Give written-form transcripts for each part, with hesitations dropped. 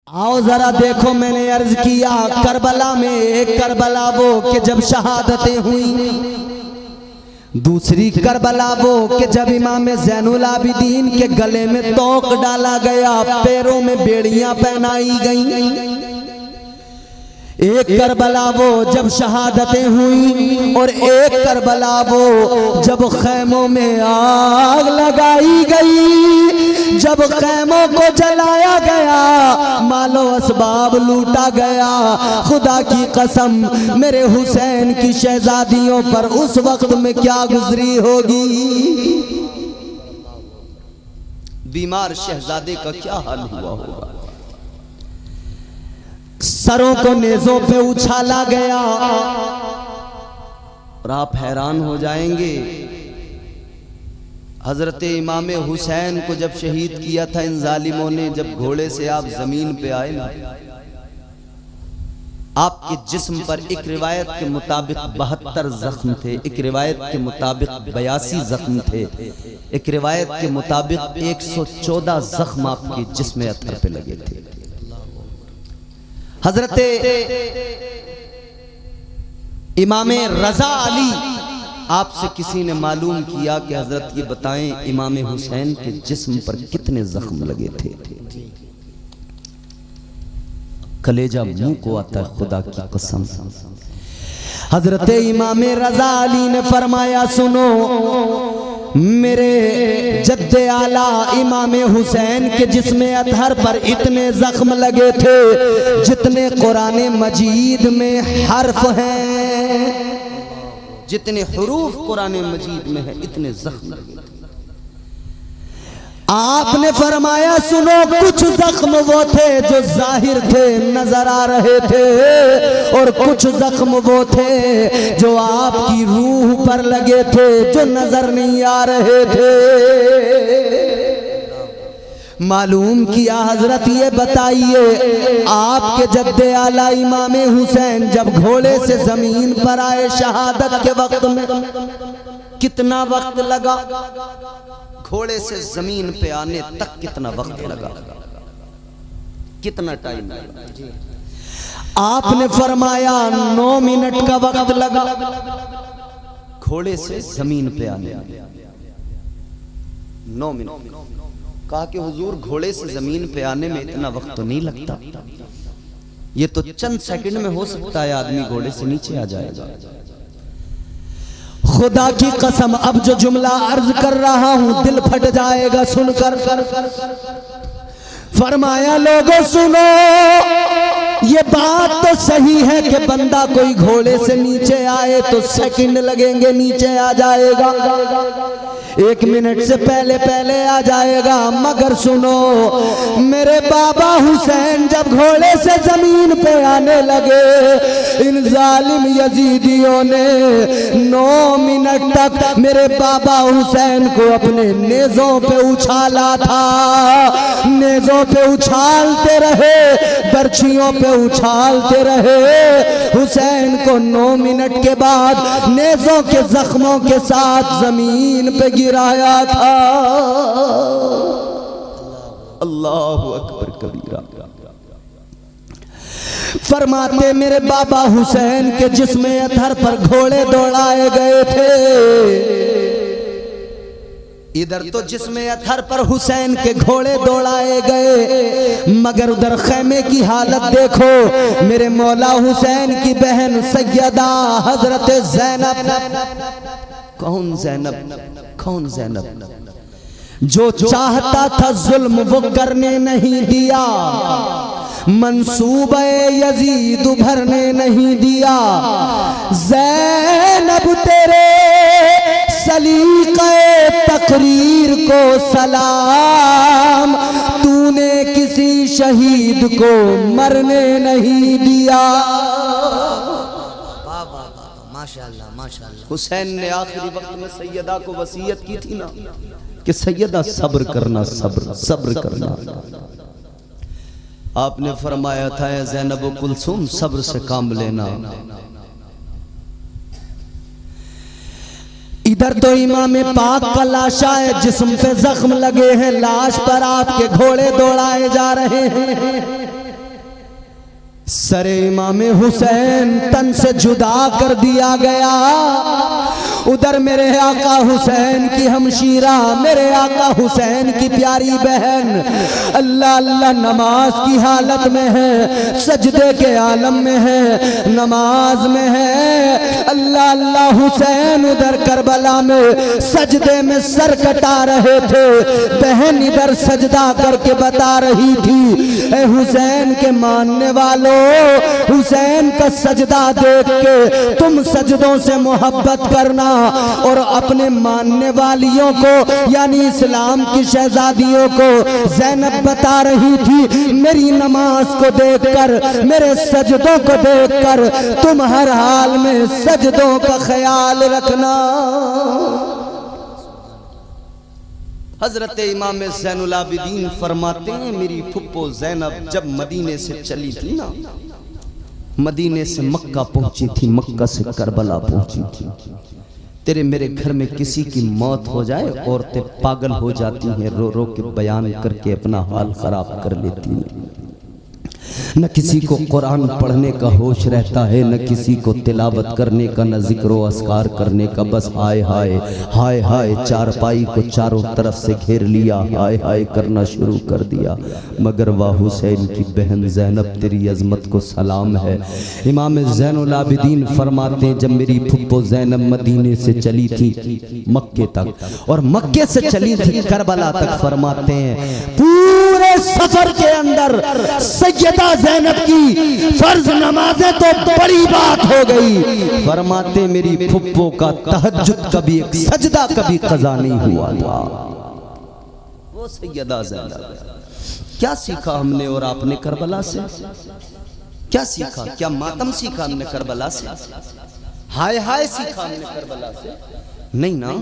आओ जरा देखो, मैंने अर्ज किया करबला में एक करबला वो कि जब शहादतें हुई, दूसरी करबला वो कि जब इमाम ज़ैनुल आबिदीन के गले में तोक डाला गया, पैरों में बेड़ियां पहनाई गईं। एक करबला वो जब शहादतें हुई और एक करबला वो जब खैमों में आग लगाई गई, जब खैमों को जलाया गया, मालो असबाब लूटा गया। खुदा की कसम मेरे हुसैन की शहजादियों पर उस वक्त में क्या गुजरी होगी। बीमार शहजादे का क्या हाल हुआ होगा। सरों को नेज़ों पे उछाला गया और आप हैरान हो जाएंगे, हजरत इमाम हुसैन को जब शहीद किया था इन जालिमों ने, जब घोड़े से आप जमीन पे आए ना, आपके जिस्म पर एक रिवायत के मुताबिक 72 जख्म थे, एक रिवायत के मुताबिक 82 जख्म थे, एक रिवायत के मुताबिक 114 जख्म आपके जिस्म अत्थर पे लगे थे। हजरत इमाम रजा अली, आपसे किसी ने मालूम किया कि हजरत ये बताएं इमाम हुसैन के जिस्म पर कितने जख्म लगे थे। कलेजा मुंह को आता है खुदा की कसम। हजरत इमाम रजा अली ने फरमाया, सुनो, मेरे जद्दे आला इमाम हुसैन के जिस्म अतहर पर इतने जख्म लगे थे जितने कुरान मजीद में हर्फ हैं, जितने हुरूफ कुरान मजीद में है इतने जख्म लगे थे। आपने फरमाया, सुनो, कुछ जख्म वो थे जो जाहिर थे, नजर आ रहे थे, और कुछ जख्म वो थे जो आपकी रूह पर लगे थे, जो नजर नहीं आ रहे थे। मालूम किया, हजरत ये बताइए, आपके जद्दे आला इमाम हुसैन जब घोड़े से जमीन पर आए शहादत के वक्त में, कितना वक्त लगा? घोड़े से जमीन पे आने तक कितना वक्त लगा, कितना टाइम लगा? आपने फरमाया 9 मिनट का वक्त लगा घोड़े से जमीन पे आने। 9 मिनट। कहा कि हुजूर घोड़े से जमीन पे आने में इतना वक्त तो नहीं लगता, ये तो चंद सेकंड में हो सकता है आदमी घोड़े से नीचे आ जाएगा। खुदा की कसम, अब जो जुमला अर्ज कर रहा हूं दिल फट जाएगा सुनकर। फरमाया, लोगों सुनो, ये बात तो सही है कि बंदा कोई घोड़े से नीचे आए तो सेकंड लगेंगे, नीचे आ जाएगा, 1 मिनट से पहले पहले आ जाएगा। मगर सुनो, मेरे बाबा हुसैन जब घोड़े से जमीन पे आने लगे, इन जालिम यजीदियों ने 9 मिनट तक मेरे बाबा हुसैन को अपने नेज़ों पे उछाला था। नेज़ों पे उछालते रहे, बर्छियों पे उछालते रहे। हुसैन को 9 मिनट के बाद नेज़ों के जख्मों के साथ जमीन पे गिराया था। अल्लाहु अकबर कबीरा। फरमाते, मेरे बाबा हुसैन के जिस्म अतहर पर घोड़े दौड़ाए गए थे। इधर तो जिस्म अतहर पर हुसैन के घोड़े दौड़ाए गए, मगर उधर खैमे की हालत देखो। मेरे मौला हुसैन की बहन सैयदा हजरत ज़ैनब। कौन ज़ैनब? कौन ज़ैनब? जो चाहता था जुल्म वो करने नहीं दिया, मंसूबे यजीद भरने नहीं दिया। ज़ैनब तेरे सलीक़े तकरीर को सलाम, तूने किसी शहीद को मरने नहीं दिया। माशाअल्लाह माशाअल्लाह। हुसैन ने आखिरी वक्त में सैयदा को वसीयत की थी ना कि सैयदा सब्र करना, सब्र सब्र करना। आपने फरमाया था, ज़ैनब कुलसुम, सब्र से काम लेना। इधर तो इमाम पाक का लाशा है, जिस्म पे जख्म लगे हैं, लाश पर आपके घोड़े दौड़ाए जा रहे हैं। सरे इमाम हुसैन तन से जुदा कर दिया गया। उधर मेरे आका हुसैन की हमशीरा, मेरे आका हुसैन की प्यारी बहन अल्लाह अल्लाह नमाज की हालत में है, सजदे के आलम में है, नमाज में है। अल्लाह अल्लाह हुसैन उधर करबला में सजदे में सर कटा रहे थे, बहन इधर सजदा करके बता रही थी, ए हुसैन के मानने वालों, हुसैन का सजदा देख के तुम सजदों से मोहब्बत करना। और अपने मानने वालियों को यानी इस्लाम की शहजादियों को ज़ैनब बता रही थी, मेरी नमाज को देखकर, मेरे सजदों को देखकर तुम हर हाल में सजदों का ख्याल रखना। हजरत इमाम ज़ैनुल आबिदीन फरमाते हैं, मेरी फुप्पो ज़ैनब जब मदीने से चली थी ना, मदीने से मक्का पहुंची थी, मक्का से करबला पहुंची थी, तेरे मेरे घर में किसी की मौत हो जाए औरतें पागल हो जाती हैं, रो रो के बयान करके अपना हाल खराब कर लेती हैं। न किसी को कुरान पढ़ने का होश रहता है, न किसी को तिलावत करने का, न जिक्र व अस्कार करने का, बस हाय हाय हाय हाय चारपाई को चारों तरफ से घेर लिया, हाय हाय करना शुरू कर दिया। मगर वाह हुसैन की बहन ज़ैनब तेरी अजमत को सलाम है। इमाम ज़ैनुल आबिदीन फरमाते हैं, जब मेरी फुप्पो ज़ैनब मदीने से चली थी मक्के तक और मक्के से चली थी करबला तक, फरमाते हैं पूरे सफर के अंदर सैयदा ज़ैनब की फर्ज नमाजें तो बड़ी बात हो गई। फरमाते मेरी फुप्पो का तहज्जुद कभी एक सजदा कभी कज़ा नहीं हुआ था। वो सैयदा ज़ैनब, क्या सीखा हमने और आपने करबला से? क्या सीखा? क्या मातम सीखा हमने करबला से? हाय हाय सीखा हमने करबला से? नहीं ना,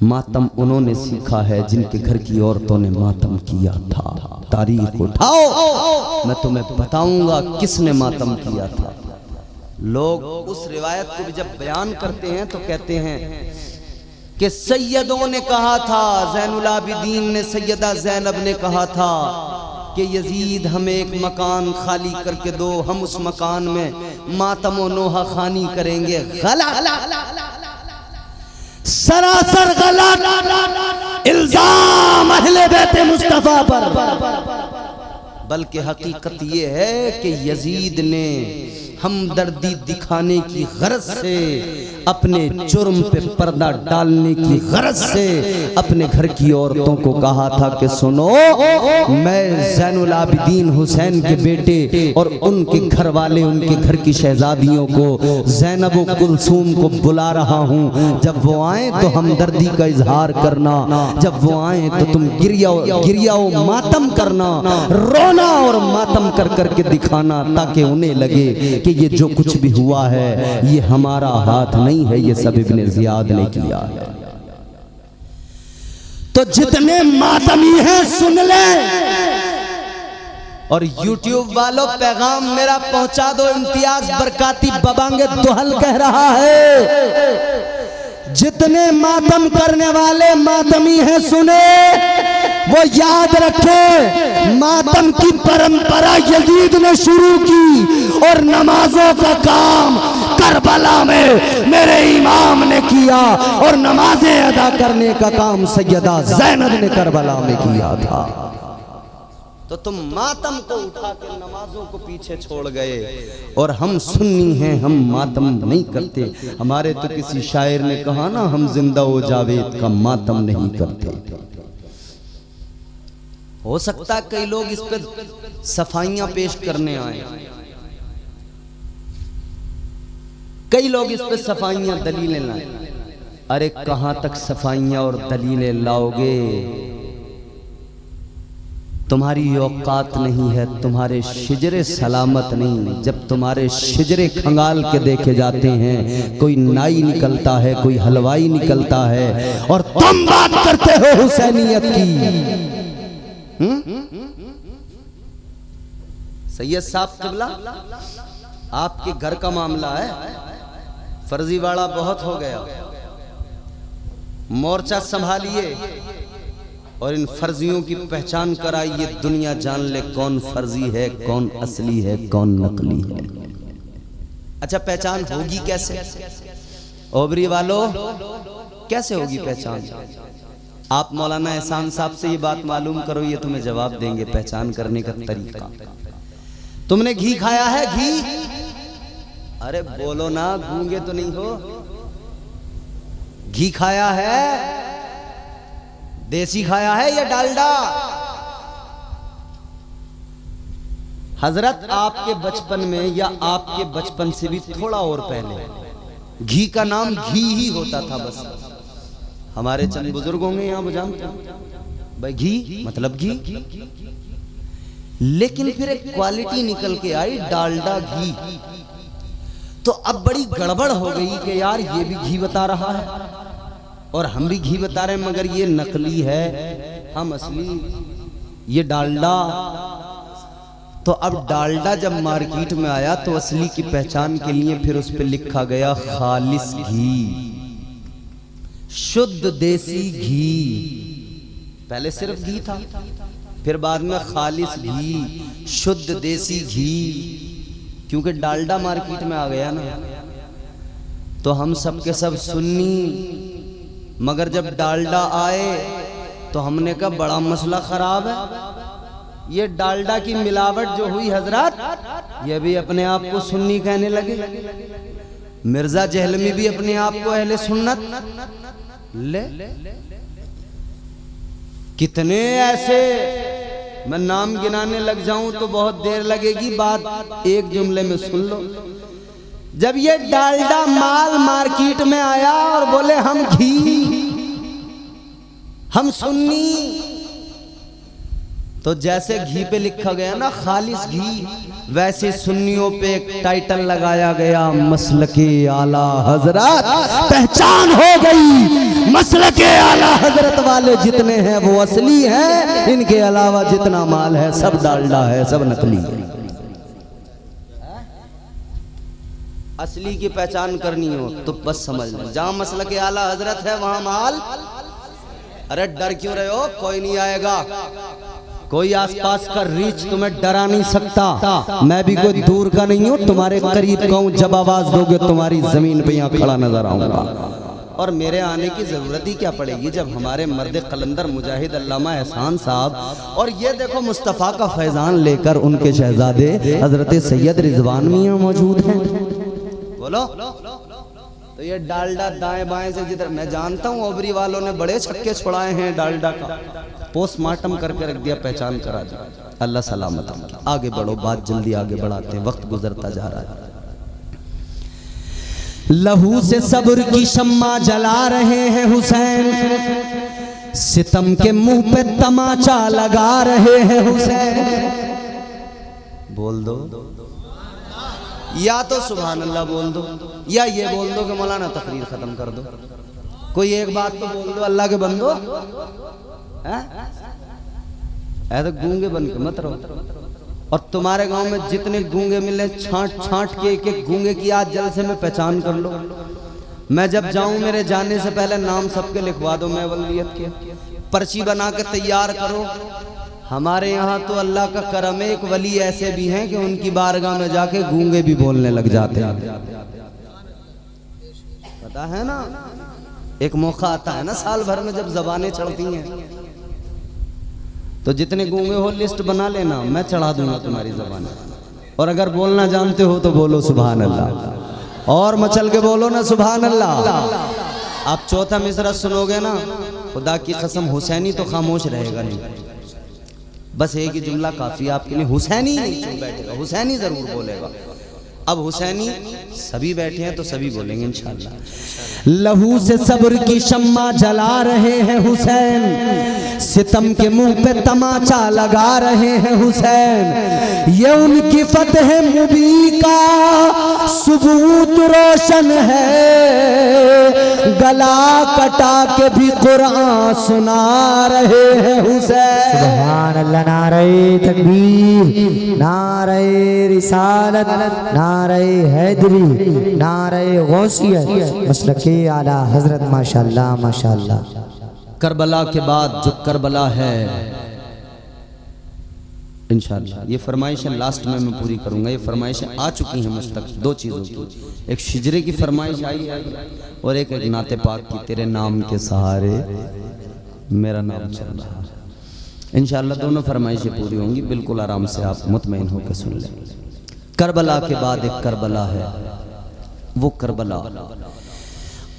मातम उन्होंने सीखा है जिनके घर की औरतों ने मातम किया था। तारीख उठाओ, मैं तुम्हें बताऊंगा किसने मातम किया था। लोग उस रिवायत को भी जब बयान करते हैं तो कहते हैं कि सैयदों ने कहा था, ज़ैनुल आबिदीन ने, सैयदा ज़ैनब ने कहा था कि यजीद हमें एक मकान खाली करके दो, हम उस मकान में मातम व नोहा खानी करेंगे। गलत, सरासर गलत इल्जाम अहले बैत मुस्तफा पर। बल्कि हकीकत ये है कि यजीद ने हमदर्दी दिखाने की गरज से, अपने जुर्म पे पर्दा डालने की गरज से अपने घर की औरतों को कहा था कि सुनो, मैं ज़ैनुल आबिदीन हुसैन के बेटे और उनके घर वाले, उनके घर की शहजादियों को, ज़ैनब व कुलसूम को बुला रहा हूँ। जब वो आए तो हमदर्दी का इजहार करना, जब वो आए तो तुम गिरिया व मातम करना, रोना और मातम कर करके दिखाना, ताकि उन्हें लगे कि ये जो कुछ भी हुआ है ये हमारा हाथ नहीं है, ये सब इब्ने ज़ियाद ने किया है। तो जितने मातमी हैं सुन ले, और YouTube वालों पैगाम मेरा पहुंचा दो। इम्तियाज बरकाती बबांगे दोहल कह रहा है, जितने मातम करने वाले मातमी हैं सुने, वो याद रखे मातम की परंपरा यजीद ने शुरू की और नमाजों का काम करबला में मेरे इमाम ने किया, और नमाजें अदा करने का काम सैयदा ज़ैनब ने करबला में किया था। तो तुम मातम को उठा के नमाजों को पीछे छोड़ गए, और हम सुन्नी हैं, हम मातम नहीं करते। हमारे तो किसी शायर ने कहा ना, हम जिंदा हो जावेद का मातम नहीं करते। हो सकता कई लोग इस पे सफाइयां पेश करने आए, कई लोग इस पे सफाइयां दलीलें लाए। अरे कहां तक सफाइयां और दलीलें लाओगे? तुम्हारी औकात नहीं है, तुम्हारे शिजरे सलामत नहीं। जब तुम्हारे शिजरे खंगाल के देखे जाते हैं, कोई नाई निकलता है, कोई हलवाई निकलता है, और तुम बात करते हो हुसैनियत की। सैयद साहब किबला, आपके घर का मामला है, फर्जीवाड़ा बहुत हो गया, मोर्चा संभालिए। और इन फर्जियों की पहचान कराई, ये दुनिया जान ले कौन फर्जी है, कौन असली है, कौन नकली है। अच्छा, पहचान होगी कैसे ओबरी वालों, कैसे होगी पहचान? आप मौलाना एहसान साहब से ये बात मालूम करो, ये तुम्हें जवाब देंगे पहचान करने का तरीका। तुमने घी खाया है? घी, अरे बोलो ना, गूंगे तो नहीं हो। घी खाया है? देसी खाया है या डालडा? हजरत आपके बचपन में या आपके बचपन से भी थोड़ा और पहले घी का नाम घी ही होता था बस। हमारे चंद बुजुर्ग होंगे यहाँ जानते भाई घी मतलब घी, लेकिन फिर एक क्वालिटी निकल के आई डालडा घी। तो अब बड़ी गड़बड़ हो गई कि यार ये भी घी बता रहा है और हम भी घी बता रहे हैं, मगर ये नकली है, हम असली, ये डालडा। तो अब डालडा जब मार्केट में आया तो असली की पहचान के लिए फिर उस पर लिखा गया खालिस घी, शुद्ध देसी घी। पहले सिर्फ घी था, फिर बाद में खालिस घी, शुद्ध देसी घी, क्योंकि डालडा मार्केट में आ गया ना। तो हम सब के सब सुन्नी, मगर जब डालडा आए तो हमने कहा बड़ा मसला खराब है। ये डालडा की मिलावट जो हुई हजरत, ये भी अपने आप को सुन्नी कहने लगे। मिर्जा जहलमी भी अपने आप को अहले सुन्नत ले। कितने ऐसे, मैं नाम गिनाने लग जाऊं तो बहुत देर लगेगी, बात एक जुमले में सुन लो। जब ये डालडा माल मार्केट में आया और बोले हम घी, हम सुन्नी, तो जैसे घी पे लिखा गया ना खालिस घी, वैसे सुन्नियों पे एक टाइटल लगाया गया मसलके आला हजरत। पहचान हो गई, मसलके आला हजरत वाले जितने हैं वो असली हैं, इनके अलावा जितना माल है सब डालडा है, सब नकली है। असली की पहचान करनी हो तो बस समझ लो, जहां मसलके आला हजरत है वहां माल। अरे डर क्यों रहे हो, कोई नहीं आएगा, कोई आसपास का रीच तुम्हें डरा नहीं सकता। मैं भी कोई दूर का नहीं हूं, तुम्हारे करीब का हूं। जब आवाज दोगे तुम्हारी जमीन पे यहाँ खड़ा नजर आऊंगा। और मेरे आने की जरूरत ही क्या पड़ेगी जब हमारे मर्द कलंदर मुजाहिद अल्लामा एहसान साहब और ये देखो मुस्तफ़ा का फैजान लेकर उनके शहजादे हजरत सैयद रिजवान मियां मौजूद हैं। बोलो, तो ये डालडा दाएं बाएं से जिधर, मैं जानता हूँ ओबरी वालों ने बड़े छक्के छुड़ाए हैं डालडा का, पोस्टमार्टम करके रख दिया, पहचान करा दिया। अल्लाह सलामत। आगे बढ़ो, बात जल्दी आगे बढ़ाते हैं, वक्त गुजरता जा रहा है। लहू से सब्र की शम्मा जला रहे हैं हुसैन, सितम के मुंह पे तमाचा लगा रहे हैं हुसैन। बोल दो, या तो सुभान अल्लाह बोल दो, या ये बोल दो कि मौलाना तकरीर खत्म कर दो। कोई एक बात तो बोल दो अल्लाह के बंदो। ऐसे गूंगे बन के मत रहो। और तुम्हारे गांव में जितने गूंगे मिले, छांट छांट के एक एक गूंगे की आज जलसे में पहचान कर लो। मैं जब जाऊं मेरे जाने से पहले नाम सबके लिखवा दो, मैं वलीयत के पर्ची बना के तैयार करो। हमारे यहाँ तो अल्लाह का करम है, एक वली ऐसे भी हैं कि उनकी बारगाह में जाके गूंगे भी बोलने लग जाते हैं। पता है ना, एक मौका आता है ना साल भर में जब जबानें चढ़ती हैं, तो जितने गूंगे हो लिस्ट बना लेना, मैं चढ़ा दूंगा तुम्हारी जबान। और अगर बोलना जानते हो तो बोलो सुभान अल्लाह, और मचल के बोलो ना सुभान अल्लाह। आप चौथा मिसरा सुनोगे ना, खुदा की कसम हुसैनी तो खामोश रहेगा नहीं, बस एक ही जुमला काफी आपके लिए। हुसैनी नहीं चुप बैठेगा, हुसैनी जरूर बोलेगा। अब हुसैनी सभी बैठे हैं तो सभी बोलेंगे इंशाअल्लाह। लहू से सब्र की शम्मा जला रहे हैं हुसैन, सितम के मुंह पे तमाचा लगा रहे हैं हुसैन। ये उनकी फतह मुबी का सबूत रोशन है, गला कटा के भी कुरान सुना रहे हैं हुसैन। सुभान अल्लाह, नारे तकबीर, नारे रिसालत, नारे हैदरी, नारे गौसियत, मसलके आला हजरत। माशाअल्लाह माशाअल्लाह। करबला के बाद जो करबला है इंशाअल्लाह, ये फरमाइशें लास्ट में मैं पूरी करूंगा। ये फरमाइशें आ चुकी हैं मुझ तक दो चीज़ों की, एक शिजरे की फरमाइश आई है और एक नाते पाक की, तेरे नाम के सहारे मेरा नाम चल रहा है। इंशाअल्लाह दोनों फरमाइशें पूरी होंगी, बिल्कुल आराम से आप मुतमईन होकर सुन लें। करबला के बाद एक करबला है, वो करबला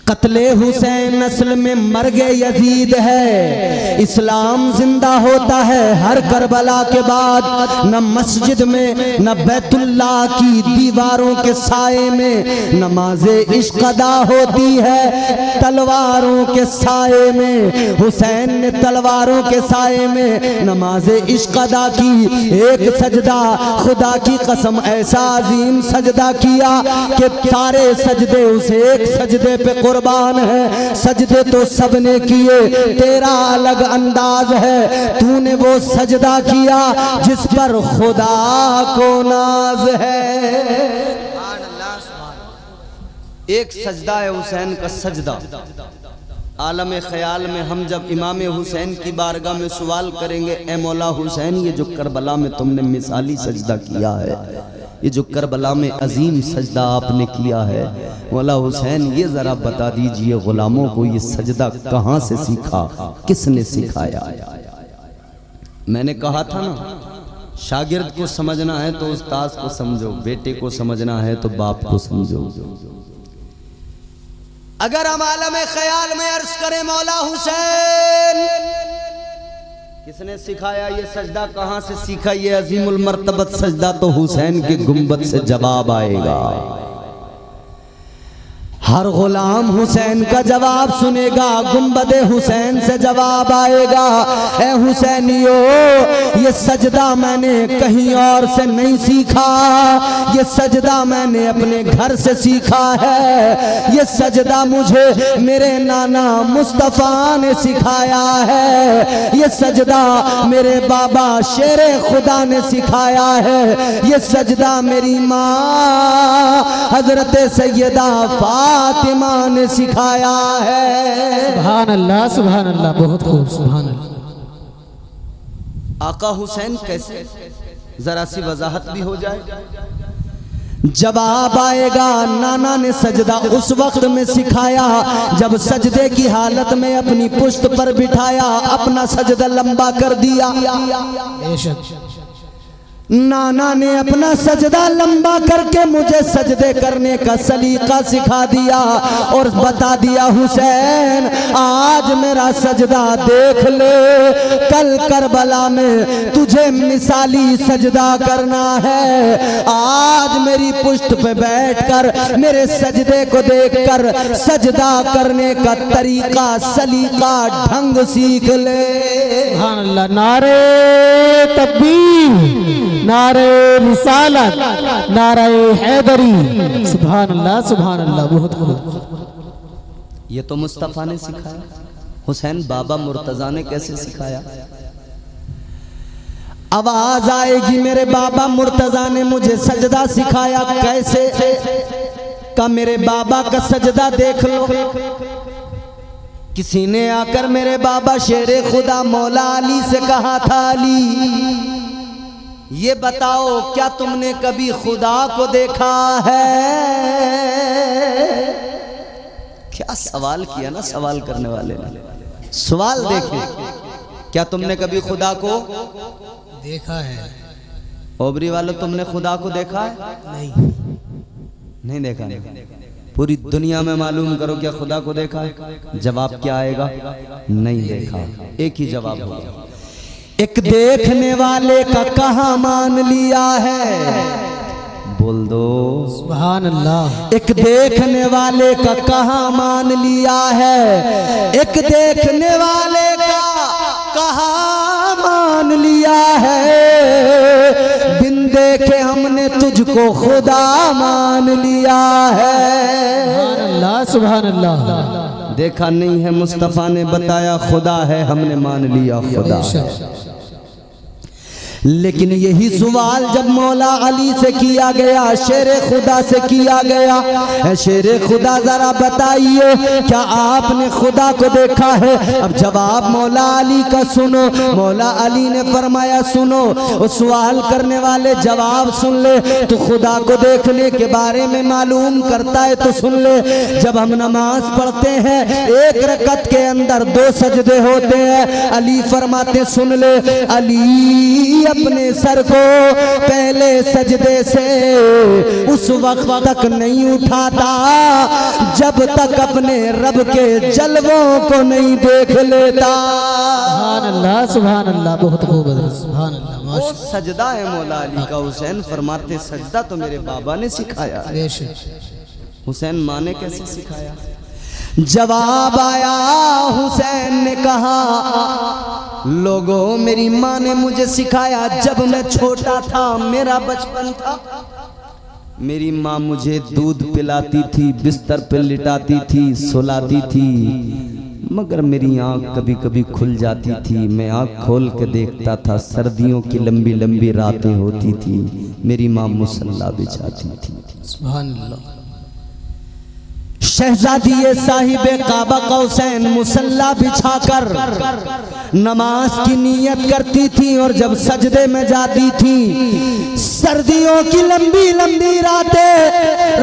कत्ले हुसैन नस्ल में मर गए यजीद है। इस्लाम जिंदा होता है हर करबला के बाद, न मस्जिद में न बैतुल्लाह की दीवारों के साए में नमाज़े इश्क अदा होती है तलवारों के साए में। हुसैन ने तलवारों के साए में नमाज़े इश्क अदा की। एक सजदा खुदा की कसम ऐसा अजीम सजदा किया कि सारे सजदे उस एक सजदे पे कुर्बान है। सजदे तो सबने किए, तेरा अलग अंदाज है, तूने वो सजदा किया जिस पर खुदा को नाज है। एक सजदा है हुसैन का सजदा। आलम ख्याल में हम जब इमाम हुसैन की बारगाह में सवाल करेंगे, ए मौला हुसैन ये जो करबला में तुमने मिसाली सजदा किया है, ये जो करबला में अजीम सजदा आपने किया है, मौला हुसैन ये ज़रा बता दीजिए गुलामों को ये सजदा कहाँ से सीखा, किसने सिखाया। मैंने कहा था ना, शागिर्द को समझना है तो उस्ताद को समझो, बेटे को समझना है तो बाप को समझो। अगर हम आलम ख्याल में अर्ज करें मौला हुसैन किसने सिखाया, ये सजदा कहाँ से सीखा, ये अजीमुल मर्तबत सजदा, तो हुसैन के गुंबद से जवाब आएगा। हर गुलाम हुसैन का जवाब सुनेगा, गुंबदे हुसैन से जवाब आएगा। ए हुसैनियो ये सजदा मैंने कहीं और से नहीं सीखा, ये सजदा मैंने अपने घर से सीखा है। ये सजदा मुझे मेरे नाना मुस्तफ़ा ने सिखाया है। ये सजदा मेरे बाबा शेरे खुदा ने सिखाया है। ये सजदा मेरी माँ हजरत सैयदा फातिमा ने सिखाया है। सुभान अल्लाह, सुभान अल्लाह, बहुत खूब, सुभान अल्लाह। आका हुसैन कैसे, जरा सी वजाहत भी हो जाए। जवाब आएगा, नाना ने सजदा उस वक्त में सिखाया जब सजदे की हालत में अपनी पुश्त पर बिठाया, अपना सजदा लंबा कर दिया। नाना ने अपना सजदा लंबा करके मुझे सजदे करने का सलीका सिखा दिया और बता दिया, हुसैन आज मेरा सजदा देख ले, कल करबला में तुझे मिसाली सजदा करना है। आज मेरी पुश्त पे बैठकर मेरे सजदे को देखकर सजदा करने का तरीका सलीका ढंग सीख ले। सुभान अल्लाह, नारे तकबीर, नारे रिसालत, नारे हैदरी, सुभान अल्लाह, सुभान अल्लाह, बहुत खूब। ये तो मुस्तफ़ा ने सिखाया, हुसैन बाबा मुर्तजा ने कैसे सिखाया। आवाज आएगी मेरे बाबा मुर्तजा ने मुझे सजदा सिखाया, कैसे का मेरे बाबा का सजदा देख लो। किसी ने आकर मेरे बाबा शेरे खुदा मौला अली से कहा था, अली ये बताओ क्या तुमने कभी खुदा को देखा है। क्या सवाल किया ना सवाल करने वाले ने, सवाल देखे, क्या तुमने कभी खुदा को देखा है। ओबरी वालों तुमने खुदा को देखा है? नहीं देखा। नहीं। पूरी दुनिया में मालूम करो क्या खुदा को देखा है? जवाब क्या आएगा? नहीं देखा। एक ही जवाब होगा, एक देखने वाले का कहाँ मान लिया है। बोल दो सुभान अल्लाह। एक देखने वाले का कहाँ मान लिया है, एक देखने वाले का कहाँ मान लिया है। बिन देखे हमने तुझको खुदा मान लिया है। सुभान अल्लाह, सुभान अल्लाह। देखा नहीं है, मुस्तफ़ा ने बताया खुदा है, हमने मान लिया खुदा है। लेकिन यही सवाल जब मौला अली से किया गया, शेर खुदा से किया गया, शेर खुदा जरा बताइए क्या आपने खुदा को देखा है? अब जवाब मौला अली का सुनो। मौला अली ने फरमाया सुनो, उस सवाल करने वाले जवाब सुन ले। तो खुदा को देखने के बारे में मालूम करता है तो सुन ले। जब हम नमाज पढ़ते हैं एक रकत के अंदर 2 सजदे होते हैं। अली फरमाते सुन ले, अली अपने सर को पहले सजदे से उस वक्त तक नहीं उठाता जब तक अपने रब के जलवों को नहीं देख लेता। सुभान अल्लाह, सुभान अल्लाह, बहुत खूब है, सुभान अल्लाह, वो माशाअल्लाह। सजदा है मौला अली का। हुसैन फरमाते सजदा तो मेरे बाबा ने सिखाया। बेशक हुसैन माँ ने कैसे सिखाया? जवाब आया, हुसैन ने कहा लोगों मेरी माँ ने मुझे सिखाया जब मैं छोटा था, मेरा बचपन था। मेरी माँ मुझे दूध पिलाती थी, बिस्तर पे लिटाती थी, सुलाती थी, मगर मेरी आँख कभी कभी खुल जाती थी। मैं आँख खोल के देखता था, सर्दियों की लंबी लंबी रातें होती थी, मेरी माँ मुसल्ला बिछाती थी। सुभान अल्लाह। शहजादी साहिबे काबा कौसैन मुसल्ला बिछाकर नमाज की नियत करती थी और जब सजदे में जाती थी, सर्दियों की लंबी लंबी रातें,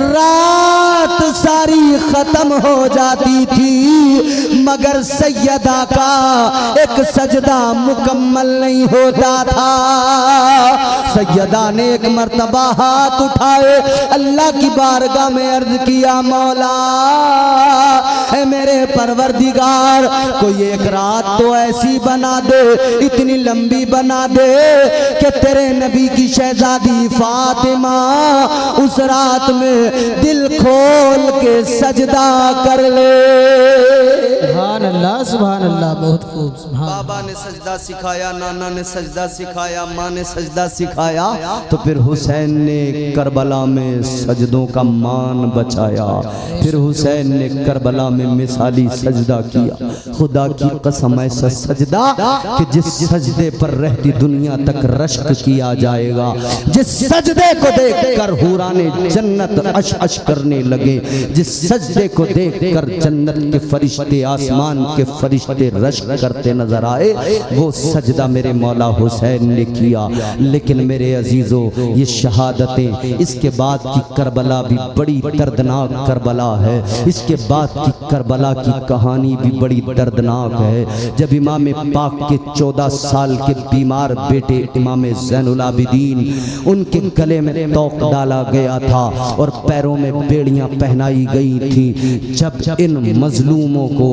रात सारी खत्म हो जाती थी मगर सैयदा का एक सजदा मुकम्मल नहीं होता था। सैयदा ने एक मर्तबा हाथ उठाए, अल्लाह की बारगाह में अर्ज किया, मौला है मेरे परवरदिगार, कोई एक रात तो ऐसी बना दे, इतनी लंबी बना दे कि तेरे नबी की शहजादी फातिमा उस रात में दिल खोल के सजदा कर ले। सुभान अल्लाह, सुभान अल्लाह, बहुत खूब। सुभान बाबा ने सजदा सिखाया, नाना ने सजदा सिखाया, माँ ने सजदा सिखाया, तो फिर हुसैन ने करबला में सजदों का मान बचाया। फिर हुसैन ने करबला में मिसाली सजदा किया। खुदा की कसम ऐसा सजदा कि जिस सजदे पर रहती दुनिया तक रश्क किया जाएगा, जिस सजदे को देखकर हुराने जन्नत अश अश करने लगे, जिस सजदे को देखकर जन्नत के फरिश्ते, आसमान के फरिश्ते रश्क करते नजर आए, वो सजदा मेरे मौला हुसैन ने किया। लेकिन मेरे अजीजों, ये शहादतें, इसके बाद की करबला भी बड़ी दर्दनाक करबला है। इसके बाद की करबला की कहानी भी बड़ी दर्दनाक है। जब इमाम पाक के 14 साल के बीमार बेटे इमाम ज़ैनुल आबिदीन, उनके गले में तोक डाला गया था और पैरों में बेड़ियां पहनाई गई थी। जब इन मजलूमों को,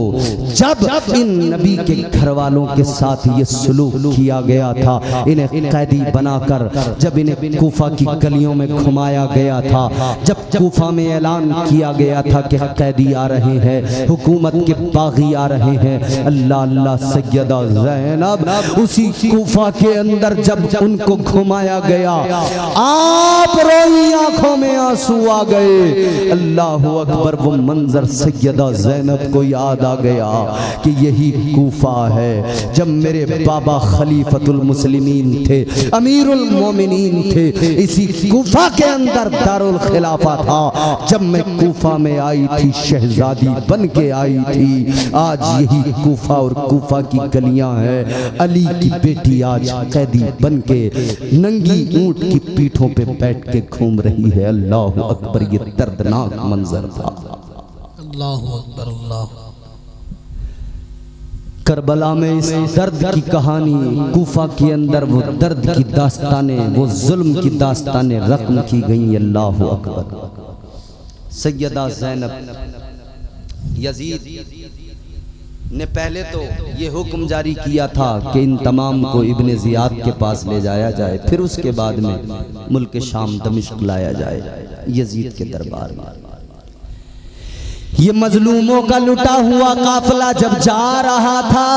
जब इन नबी के घर वालों के साथ ये सलूक किया गया था, इन्हें कैदी बनाकर जब इन्हें कूफा की गलियों में घुमाया गया था, जब कूफा में ऐलान किया गया था कि कैदी आ रहे हैं, हुकूमत के बागी आ रहे हैं, अल्लाह अल्लाह, सैयदा ज़ैनब उसी कूफा के अंदर जब उनको घुमाया गया, आप रोई, आंखों में आंसू आ गए। अल्लाह अकबर, वो मंजर सैयदा ज़ैनब को याद आ गया कि यही कूफा है जब मेरे बाबा खलीफतुल मुस्लिमीन थे, अमीरुल मोमिनीन थे। इसी कूफा के अंदर दारुल खिलाफा था। जब मैं कूफा में आई थी, शहजादी बन के आई थी। आज यही कूफा और कूफा की गलियां हैं। अली की बेटी आज कैदी बन के नंगी ऊंट की पीठों पे बैठ के घूम रही है। अल्लाह अकबर, ये दर्दनाक मंजर था। अल्लाह अकबर, अल्लाह। करबला में इस दर्द की कहानी, कूफा के अंदर वो दर्द की दास्तानें, वो जुल्म की दास्तानें रक़म की गई। अल्लाह अकबर। सैयदा ज़ैनब, यजीद ने पहले तो ये हुक्म जारी किया था कि इन तमाम को इब्ने ज़ियाद के पास ले जाया जाए, फिर उसके बाद में मुल्क शाम दमिश्क लाया जाए यजीद के दरबार में। ये मजलूमों का लुटा हुआ काफिला जब जा रहा था,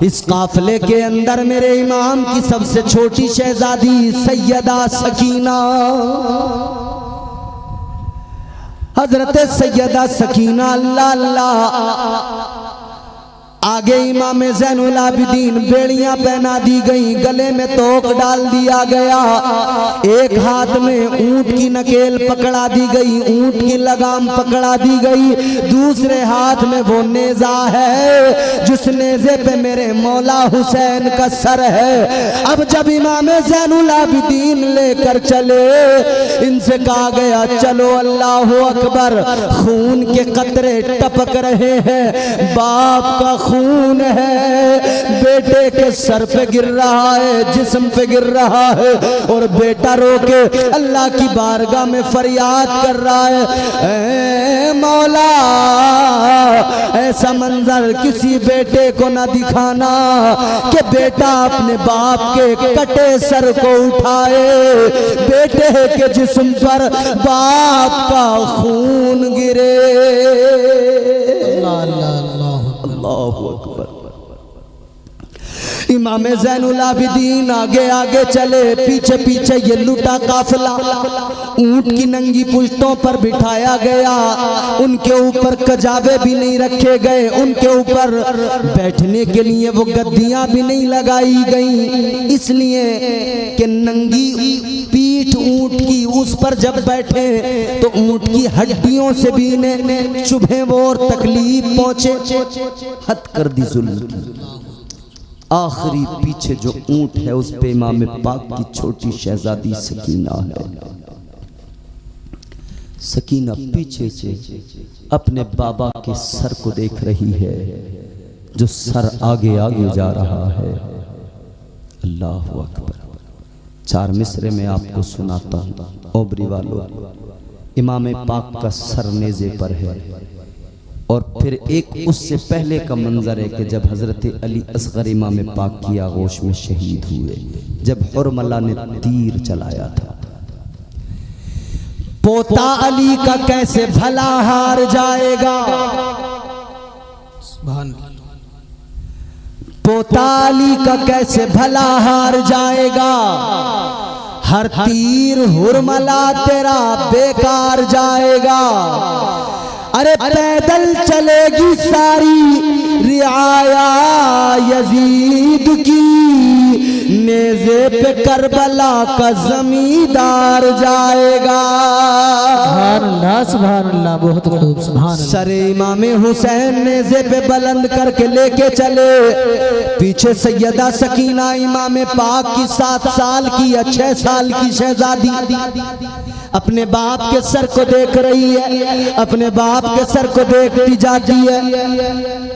इस काफिले के अंदर मेरे इमाम की सबसे छोटी शहजादी सैयदा सकीना, हजरत सैयदा सकीना, अल्लाह अल्लाह, आगे इमाम ज़ैनुल आबिदीन बेड़ियां पहना दी गई, गले में तोक डाल दिया गया, एक हाथ में ऊंट की नकेल पकड़ा दी गई, ऊंट की लगाम पकड़ा दी गई, दूसरे हाथ में वो नेजा है जिस नेजे पे मेरे मौला हुसैन का सर है। अब जब इमाम ज़ैनुल आबिदीन लेकर चले, इनसे कहा गया चलो अल्लाह अकबर, खून के कतरे टपक रहे हैं, बाप का खून है, बेटे के सर पे गिर रहा है, जिस्म पे गिर रहा है, और बेटा रो के अल्लाह की बारगाह में फरियाद कर रहा है, ऐ मौला ऐसा मंजर किसी बेटे को ना दिखाना कि बेटा अपने बाप के कटे सर को उठाए, बेटे के जिस्म पर बाप का खून गिरे। अल्लाहु अकबर। इमाम ज़ैनुल आबिदीन आगे आगे चले, पीछे पीछे ये लुटा काफिला, ऊंट की नंगी पुश्तों पर बिठाया गया, उनके ऊपर कजावे भी नहीं रखे गए, उनके ऊपर बैठने के लिए वो गद्दियां भी नहीं लगाई गई, इसलिए कि नंगी पीठ ऊंट की, उस पर जब बैठे तो ऊंट की हड्डियों से भी इन्हें चुभे वो और तकलीफ पहुंचे। हद कर दी जुल्म की। आखिरी पीछे जो ऊंट है उस पे इमाम पाक की छोटी शहजादी सकीना है। सकीना पीछे से अपने बाबा के सर को देख रही है, जो सर आगे आगे जा रहा है। अल्लाह अकबर। 4 मिसरे में आपको सुनाता हूँ ओबरी वालों। इमाम पाक का सर नेज़े पर है, और फिर एक उससे पहले का मंजर है कि जब हजरत अली असगर इमाम पाक की आगोश में शहीद हुए, जब हुरमला ने तीर चलाया था। पोता अली का कैसे भला हार जाएगा, पोता अली का कैसे भला हार जाएगा, हर तीर हुरमला तेरा बेकार जाएगा। अरे पैदल चलेगी सारी रियाया यजीद की, नेज़े पे करबला का जमींदार जाएगा। सुभान अल्लाह, बहुत खूब सुभान अल्लाह। सरे इमाम हुसैन नेज़े पे बुलंद करके लेके चले, पीछे सैयदा सकीना इमाम पाक की 7 साल की या 6 साल की शहजादी अपने बाप के सर को देख रही है, अपने बाप के सर को देखती जाती है।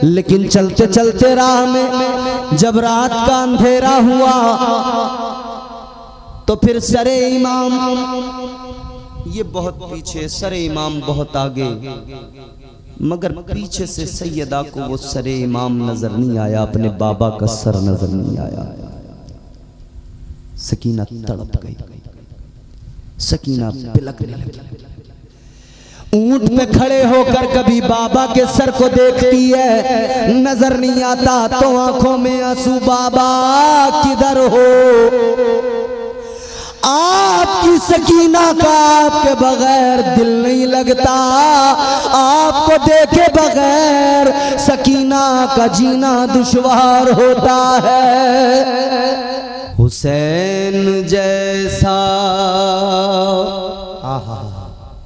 लेकिन चलते चलते राह में जब रात का अंधेरा हुआ तो फिर सरे इमाम, ये बहुत पीछे, सरे इमाम बहुत आगे, मगर पीछे से सैयदा को वो सरे इमाम नजर नहीं आया, अपने बाबा का सर नजर नहीं आया। सकीना तड़प गई, सकीना बिलकने लगी। ऊंट पे खड़े होकर कभी बाबा के सर को देखती है, नजर नहीं आता तो आंखों में आंसू, बाबा किधर हो। आपकी सकीना का आपके बगैर दिल नहीं लगता, आपको देखे बगैर सकीना का जीना दुश्वार होता है। हुसैन जैसा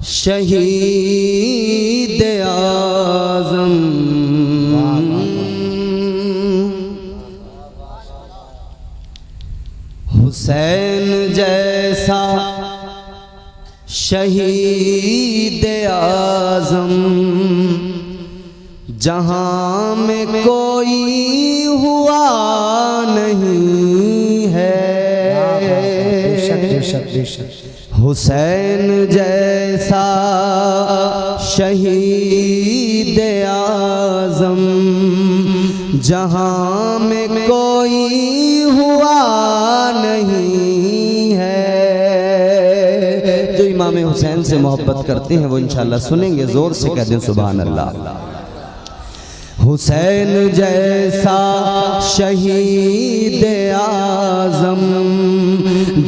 शहीद आज़म, हुसैन जैसा शहीद आज़म जहां में कोई हुआ नहीं है। हुसैन जैसा शहीद आज़म जहां में कोई हुआ नहीं है। जो इमाम हुसैन से मोहब्बत करते हैं वो इंशाल्लाह सुनेंगे, जोर से कह दें सुभान अल्लाह। हुसैन जैसा शहीद आज़म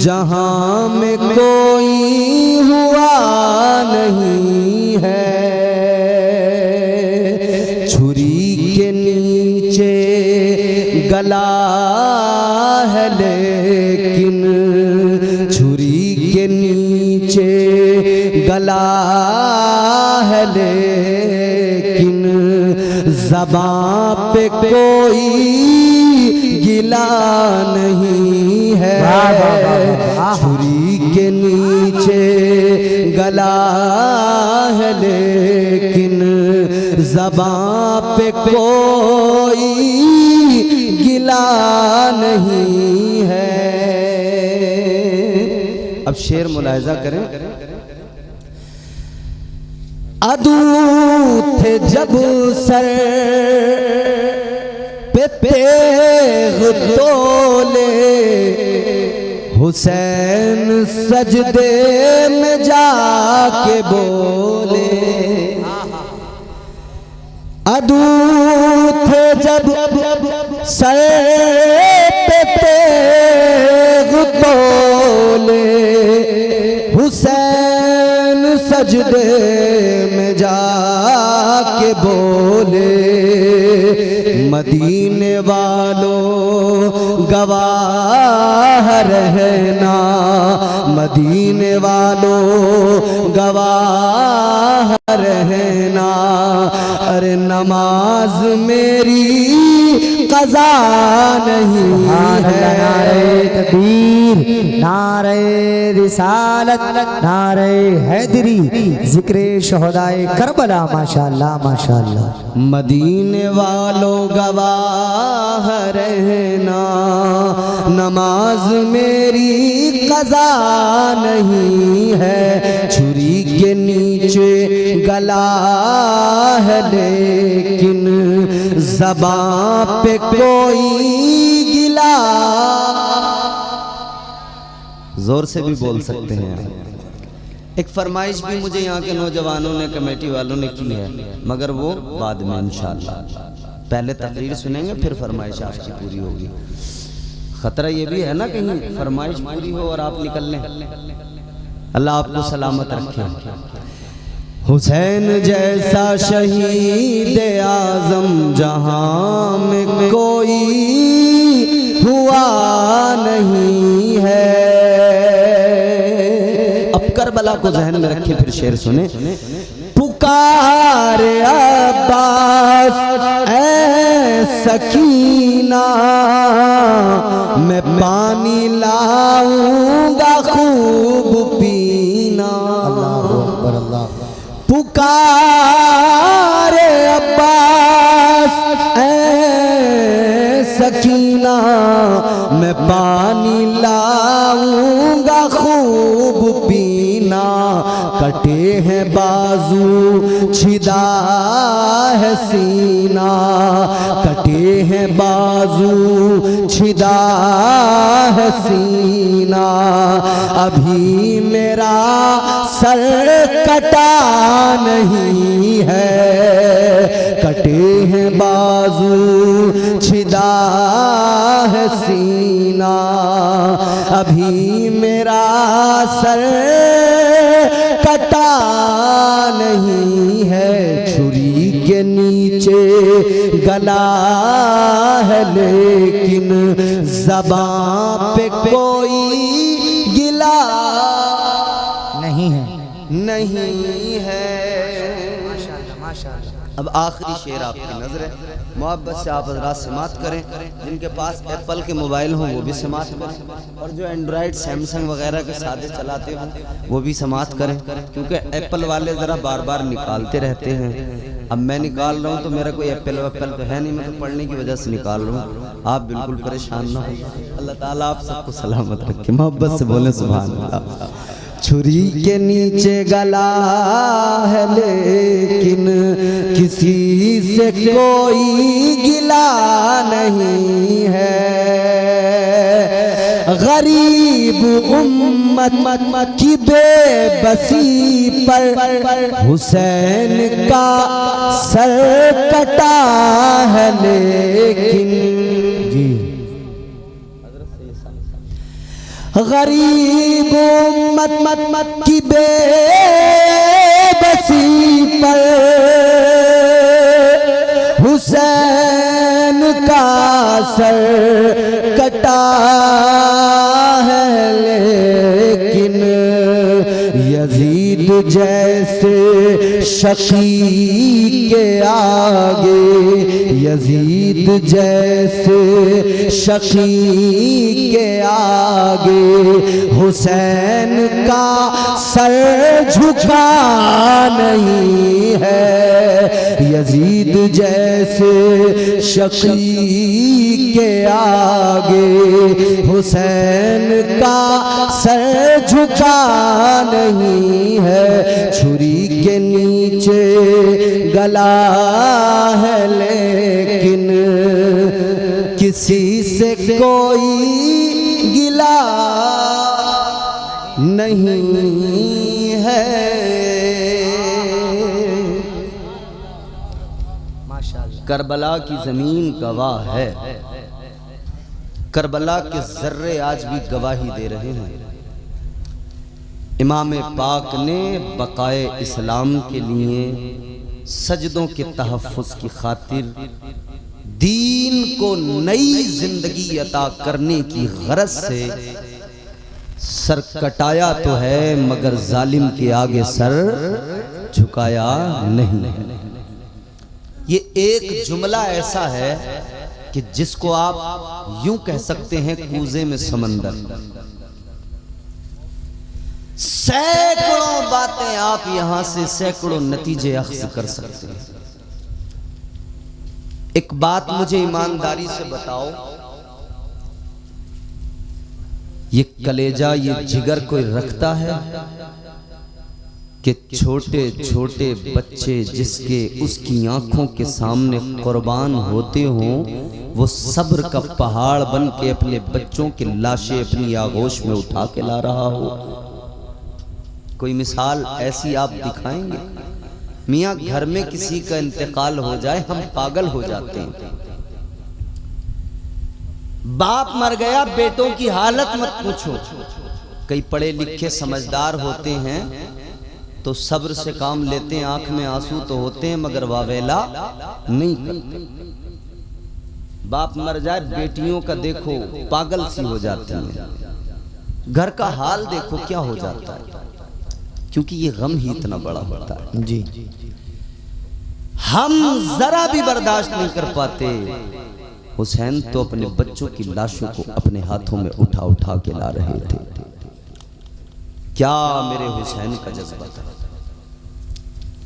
जहां में कोई हुआ नहीं है। छुरी के नीचे छुरी के नीचे गला है लेकिन ज़बां पे कोई गिला नहीं है। छुरी के नीचे गला है लेकिन ज़बां पे कोई गिला नहीं है। अब शेर मुलाहिजा करें। अदू थे जब सर पे तेग तोले, हुसैन सजदे में जाके बोले। अदू थे जब सर पे तेग तोले, हुसैन सजदे में जाके बोले। मदीने वालों गवाह रहना, मदीने वालों गवाह रहना। अरे नमाज मेरी कज़ा नहीं है। नारे तकबीर, नारे रिसालत, नारे हैदरी, जिक्रे शहदाए करबला। माशाअल्लाह माशाअल्लाह। मदीने वालों गवाह रहना, नमाज मेरी कज़ा नहीं है। छुरी के नीचे गला है लेकिन ज़बां पे कोई गिला। जोर से भी बोल सकते हैं। एक फरमाइश भी मुझे यहाँ के नौजवानों ने, कमेटी वालों ने की है, मगर वो बाद में इंशाअल्लाह। पहले तकरीर सुनेंगे फिर फरमाइश आपकी पूरी होगी। खतरा ये भी है ना कहीं फरमाइश पूरी हो और आप निकल लें। अल्लाह आपको सलामत रखे। हुसैन जैसा शहीद आज़म जहां में कोई हुआ नहीं है। अब करबला को जहन में रखे फिर शेर सुने। पुकार अब्बास ऐ सकीना, मैं पानी लाऊंगा खूब पीना। अल्लाहु अकबर अल्लाह। पुकार अब्बास ऐ सकीना, मैं पानी लाऊंगा खूब पीना। कटे हैं बाजू छिदा है सीना, कटे हैं बाजू छिदा है सीना। अभी मेरा सर कटा नहीं है, कटे हैं बाजू छिदा है सीना। अभी मेरा सर कटा नहीं है। छुरी के नीचे गला है लेकिन ज़बां पे कोई गिला नहीं है, नहीं है। माशाअल्लाह माशाअल्लाह। अब आखिरी शेर आपकी नजर है, मोहब्बत से आप हज़रात समात करें। जिनके पास एप्पल के मोबाइल हों वो भी समात करें, और जो एंड्रॉयड सैमसंग वगैरह के सादे चलाते हों वो भी समात करें, क्योंकि एप्पल वाले ज़रा बार बार निकालते रहते हैं। अब मैं निकाल रहा हूँ तो मेरा कोई एप्पल तो है नहीं, मैं तो पढ़ने की वजह से निकाल रहा हूँ। आप बिल्कुल परेशान ना हो। अल्लाह ताला आप सबको सलामत रखे। मोहब्बत से बोले सुभान अल्लाह। छुरी के नीचे गला है लेकिन किसी से कोई गिला नहीं है। गरीब उम्मत की बेबसी पर हुसैन का सर कटा है लेकिन जी। गरीब उम्मत की बेबसी पर हुसैन का सर कटा है लेकिन यजीद जैसे शकी के आगे, यजीद जैसे शकी के आगे हुसैन का सर झुका नहीं है। यजीद जैसे शकी के आगे हुसैन का सर झुका नहीं है। छुरी के नीचे गला है लेकिन किसी से कोई गिला नहीं है। करबला की जमीन गवाह है, करबला के जर्रे आज भी गवाही दे रहे हैं। इमाम पाक ने बकाए इस्लाम के लिए सजदों के तहफ़्फ़ुज़ की खातिर दीन को नई जिंदगी अता करने की गरज से सर कटाया तो है मगर जालिम के आगे सर झुकाया नहीं। ये एक जुमला ऐसा है कि जिसको आप यूं कह सकते हैं कूजे में समंदर। सैकड़ों बातें आप यहां से सैकड़ों नतीजे अख्ज़ कर सकते हैं। एक बात मुझे ईमानदारी से बताओ, ये कलेजा ये जिगर कोई रखता है कि छोटे छोटे बच्चे जिसके उसकी आंखों के सामने कुर्बान होते हों वो सब्र का पहाड़ बन के अपने बच्चों की लाशें अपनी आगोश में उठा के ला रहा हो? कोई मिसाल ऐसी आप दिखाएंगे? मियाँ घर में किसी का इंतकाल हो जाए हम पागल हो जाते हैं। बाप मर गया, बेटों की हालत मत पूछो। कई पढ़े लिखे समझदार होते हैं तो सब्र से काम लेते हैं, आंख में आंसू तो होते हैं मगर वावेला नहीं करते। बाप मर जाए बेटियों का देखो पागल सी हो जाती हैं, घर का हाल देखो क्या हो जाता है, क्योंकि ये गम ही इतना बड़ा होता है जी। हम जरा भी बर्दाश्त नहीं कर पाते। हुसैन तो अपने बच्चों की लाशों को अपने हाथों में उठा उठा के ला रहे थे। क्या मेरे हुसैन का जज्बा था,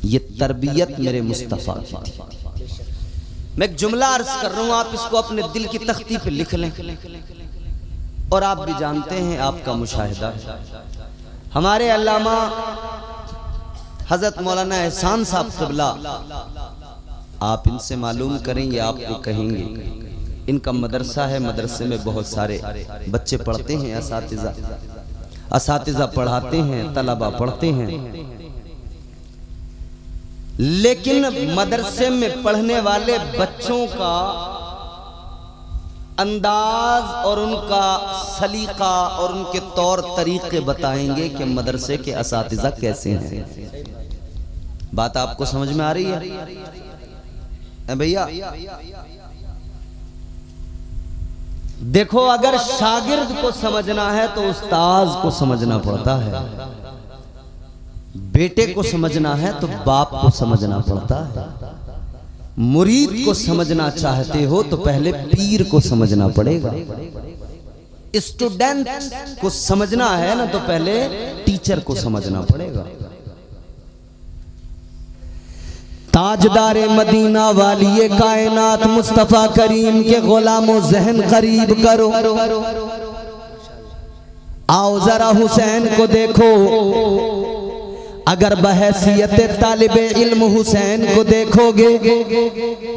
ये तरबियत मेरे मुस्तफा की थी। मैं एक जुमला अर्ज कर रहा हूं, आप इसको अपने दिल की तख्ती पे लिख लें। और आप भी जानते हैं, आपका मुशाहिदा हमारे अल्लामा हजरत मौलाना एहसान साहब क़िबला, आप इनसे मालूम करें, ये आपको कहेंगे। इनका मदरसा है, मदरसे में बहुत सारे बच्चे पढ़ते हैं, असातिज़ा पढ़ाते हैं, तलबा पढ़ते हैं। लेकिन मदरसे में पढ़ने वाले बच्चों का अंदाज और उनका सलीका और उनके तौर तरीके बताएंगे कि मदरसे के असातिज़ा कैसे हैं। बात आपको समझ में आ रही है भैया? देखो, अगर शागिर्द को समझना है तो उस्ताद को समझना पड़ता है, बेटे को समझना है तो बाप को समझना पड़ता है, मुरीद को समझना चाहते हो तो पहले पीर को समझना पड़ेगा, स्टूडेंट को समझना है ना तो पहले टीचर को समझना पड़ेगा। ताजदार मदीना वाली कायनात मुस्तफा करीम के गुलामों ज़हन करीब करो, आओ जरा हुसैन को देखो। अगर बहैसियत तालिबे इल्म हुसैन को देखोगे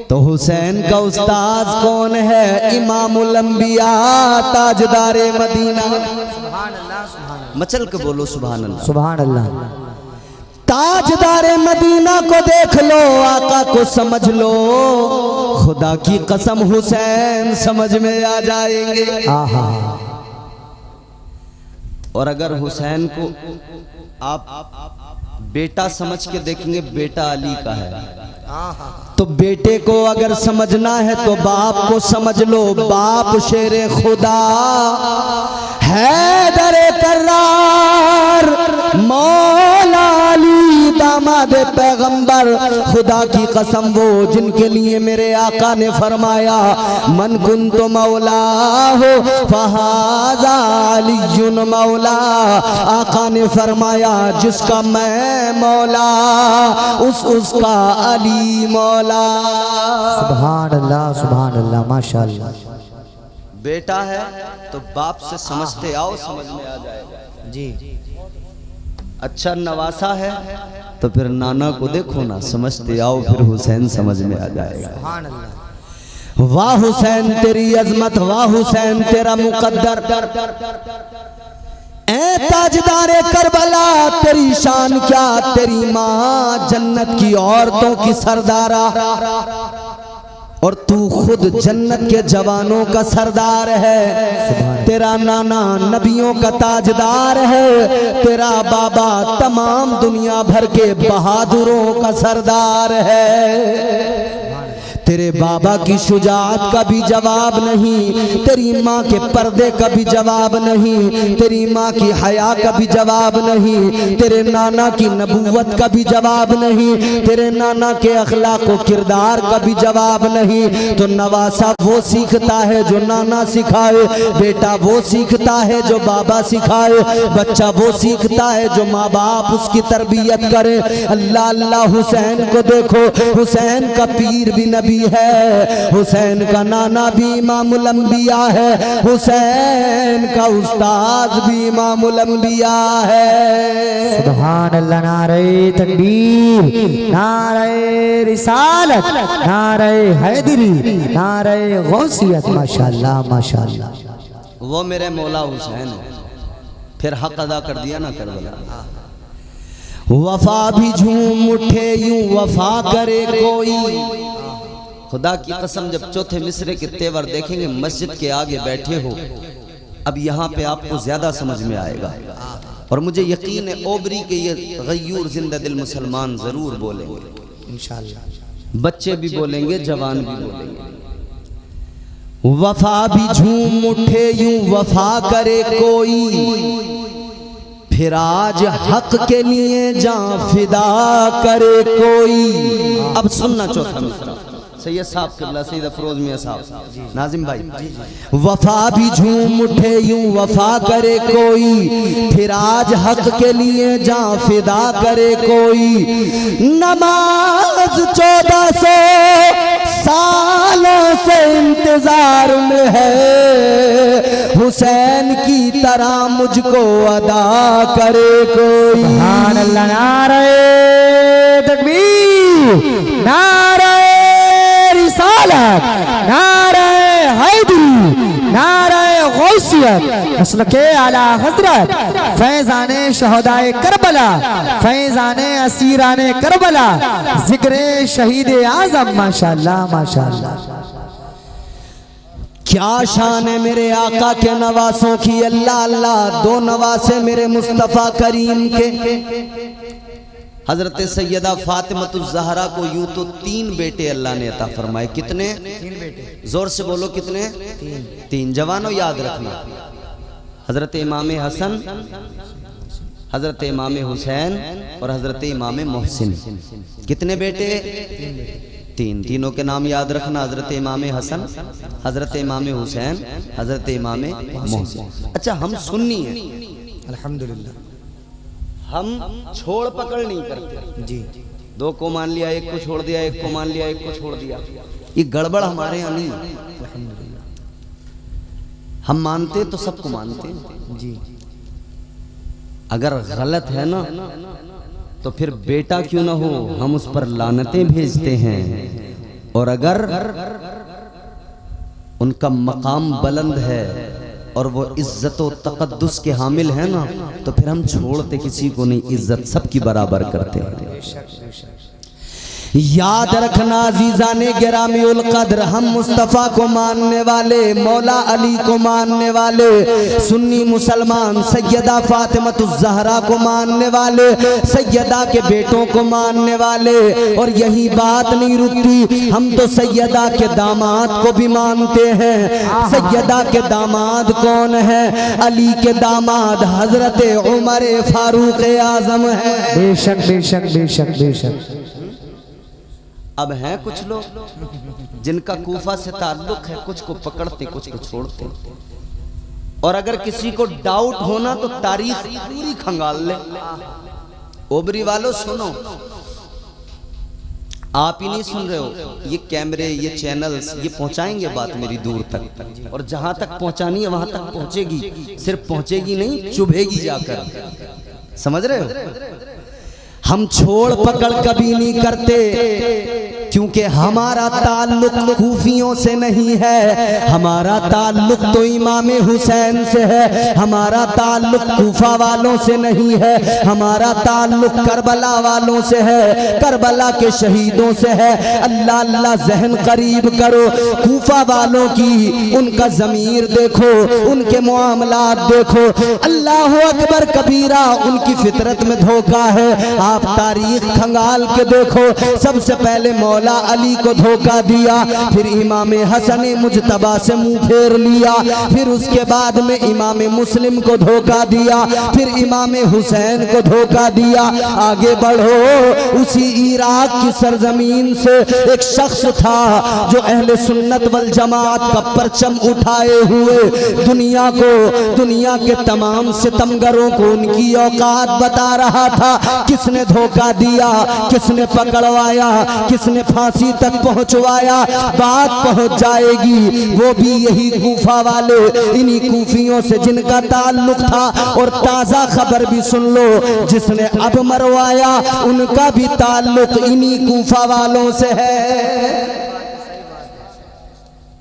तो हुसैन का उस्ताद कौन है? इमामुल अंबिया ताजदार मदीना। मचल के बोलो सुभान अल्लाह, सुभान अल्लाह। ताजदार मदीना को देख लो, आका को समझ लो, खुदा की कसम हुसैन समझ में आ जाएंगे। आहा। और अगर हुसैन को आप बेटा समझ के देखेंगे, बेटा अली का है, तो बेटे को अगर समझना है तो बाप को समझ लो, बाप शेरे खुदा हैदर कर्रार मौत दामाद पैगंबर, खुदा की कसम वो जिनके लिए मेरे आका ने फरमाया मन कुंतु मौला हो फहाज़ा अलीयुन मौला। आका ने फरमाया जिसका मैं मौला उसका अली मौला। सुभान अल्लाह माशाअल्लाह। बेटा है तो बाप से समझते आओ, समझ में आ जाएगा जी। अच्छा नवासा है तो फिर नाना को देखो ना, समझते आओ फिर हुसैन समझ में आ जाएगा। सुभान अल्लाह। वाह हुसैन तेरी अजमत, वाह हुसैन तेरा मुकद्दर, ए ताजदारे करबला तेरी शान क्या, तेरी माँ जन्नत की औरतों की सरदारा और तू खुद जन्नत के जवानों का सरदार है। तेरा नाना नबियों का ताजदार है, तेरा बाबा तमाम दुनिया भर के बहादुरों का सरदार है। तेरे बाबा की शुजाअत का भी जवाब नहीं, तेरी माँ के पर्दे का भी जवाब नहीं, तेरी माँ की हया का भी जवाब नहीं, तेरे नाना की नबूवत का भी जवाब नहीं, तेरे नाना के अखलाक व किरदार का भी जवाब नहीं। तो नवासा वो सीखता है जो नाना सिखाए, बेटा वो सीखता है जो बाबा सिखाए, बच्चा वो सीखता है जो माँ बाप उसकी तरबियत करे। अल्लाह अल्लाह हुसैन को देखो, हुसैन का पीर भी नबी है, हुसैन का नाना भी इमामुल अंबिया है, हुसैन का उस्ताद भी इमामुल अंबिया है। सुभान अल्लाह। नारे तकबीर, नारे रिसालत, नारे हैदरी, नारे गौसियत। माशाअल्लाह माशाअल्लाह। वो मेरे मौला हुसैन है, फिर हक अदा कर दिया ना करबला। वफा भी झूम उठे यूं वफा करे कोई, खुदा की कसम जब चौथे मिसरे के तेवर देखेंगे मस्जिद के आगे बैठे हो, अब यहाँ पे आपको ज्यादा समझ में आएगा। और मुझे यकीन है ओबरी के ये गयूर जिंदा दिल मुसलमान जरूर बोलेंगे इंशाअल्लाह, बच्चे भी बोलेंगे जवान भी बोलेंगे। वफा भी झूम उठे यूं वफा करे कोई, फिर आज हक के लिए जान फिदा करे कोई। अब सुनना चौथा मिसरा सैयद साहब किबला सैयद अफरोज मियां साहब नाजिम भाई। वफा भी झूम उठे यूं वफा करे कोई, फिर आज हक के लिए जान फिदा करे कोई। नमाज 1400 सालों से इंतजार में है, हुसैन की तरह मुझको अदा करे कोई। सुभान अल्लाह। नारे तकबीर, नारे रिसालत, नारे हैदरी, नारे गौसियत। मसलके आला हजरत फैजाने शहदाए करबला, फैजाने असीराने करबला, जिक्रे शहीद आजम। माशाअल्लाह माशाअल्लाह। क्या शान है मेरे आका के नवासों की। अल्लाह अल्लाह। दो नवासे मेरे मुस्तफ़ा करीम के। हजरत सैयदा फातिमतुज़ ज़हरा को यूं तो 3 बेटे अल्लाह ने अता फरमाए। कितने? 3 बेटे। जोर से बोलो कितने? 3। जवानों याद रखना, हजरत इमाम हसन, हजरत इमाम हुसैन और हजरत इमाम मोहसिन। कितने बेटे? 3। तीनों के नाम याद रखना, हजरत इमाम हसन, हजरत इमाम हुसैन, हजरत इमाम मोहसिन। अच्छा हम सुन्नी हैं अल्हम्दुलिल्लाह, हम छोड़ पकड़ नहीं करते जी। 2 को मान लिया, 1 को छोड़ दिया, 1 को मान लिया, 1 को छोड़ दिया, ये गड़बड़ हमारे यहाँ नहीं है। हम मानते तो सबको मानते जी। अगर गलत है ना तो फिर बेटा क्यों ना हो हम उस पर लानतें भेजते हैं, और अगर उनका मकाम बुलंद है और वो इज्जत व तकद्दुस के हामिल है ना तो फिर हम छोड़ते किसी को नहीं, इज्जत सबकी बराबर करते हैं। याद रखना अज़ीज़ाने गिरामी उल कद्र, हम मुस्तफ़ा को मानने वाले, मौला अली को मानने वाले, सुन्नी मुसलमान सैयदा फातिमतुज़ ज़हरा को मानने वाले, सैयदा के बेटों को मानने वाले। और यही बात नहीं रुकती, हम तो सैयदा के दामाद को भी मानते हैं। सैयदा के दामाद कौन है? अली के दामाद हजरत उमर फारूक आजम है। बेशक बेशक बेशक बेशक। अब हैं कुछ लोग जिनका कूफा से ताल्लुक है, कुछ को पकड़ते कुछ को छोड़ते। और अगर किसी को डाउट होना तो तारीख पूरी खंगाल ले। ओबरी वालों सुनो, आप ही नहीं सुन रहे हो, ये कैमरे, ये चैनल्स, ये पहुंचाएंगे बात मेरी दूर तक। और जहां तक पहुंचानी है वहां तक पहुंचेगी। सिर्फ पहुंचेगी नहीं, चुभेगी जाकर। समझ रहे हो? हम छोड़ पकड़ कभी नहीं करते, क्योंकि हमारा ताल्लुक कूफियों से नहीं है, हमारा ताल्लुक तो इमाम हुसैन से है। हमारा ताल्लुक कूफा वालों से नहीं है, हमारा ताल्लुक करबला वालों से है, करबला के शहीदों से है। अल्लाह अल्लाह जहन करीब करो, कूफा वालों की उनका ज़मीर देखो, उनके मामलात देखो। अल्लाह अकबर कबीरा, उनकी फितरत में धोखा है। आप तारीख खंगाल के देखो, सबसे पहले मौला अली को धोखा दिया, फिर इमाम हसन मुजतबा से मुंह फेर लिया, फिर उसके बाद में इमाम मुस्लिम को धोखा दिया, फिर इमाम हुसैन को धोखा दिया। आगे बढ़ो, उसी इराक की सरजमीन से एक शख्स था जो अहले सुन्नत वल जमात का परचम उठाए हुए दुनिया को, दुनिया के तमाम सितमगरों को उनकी औकात बता रहा था। किसने धोखा दिया, किसने पकड़वाया, किसने फांसी तक पहुंचवाया, बात पहुंच जाएगी। वो भी यही कूफा वाले, इन्हीं कूफियों से जिनका ताल्लुक था। और ताजा खबर भी सुन लो, जिसने अब मरवाया उनका भी ताल्लुक इन्हीं कूफा वालों से है।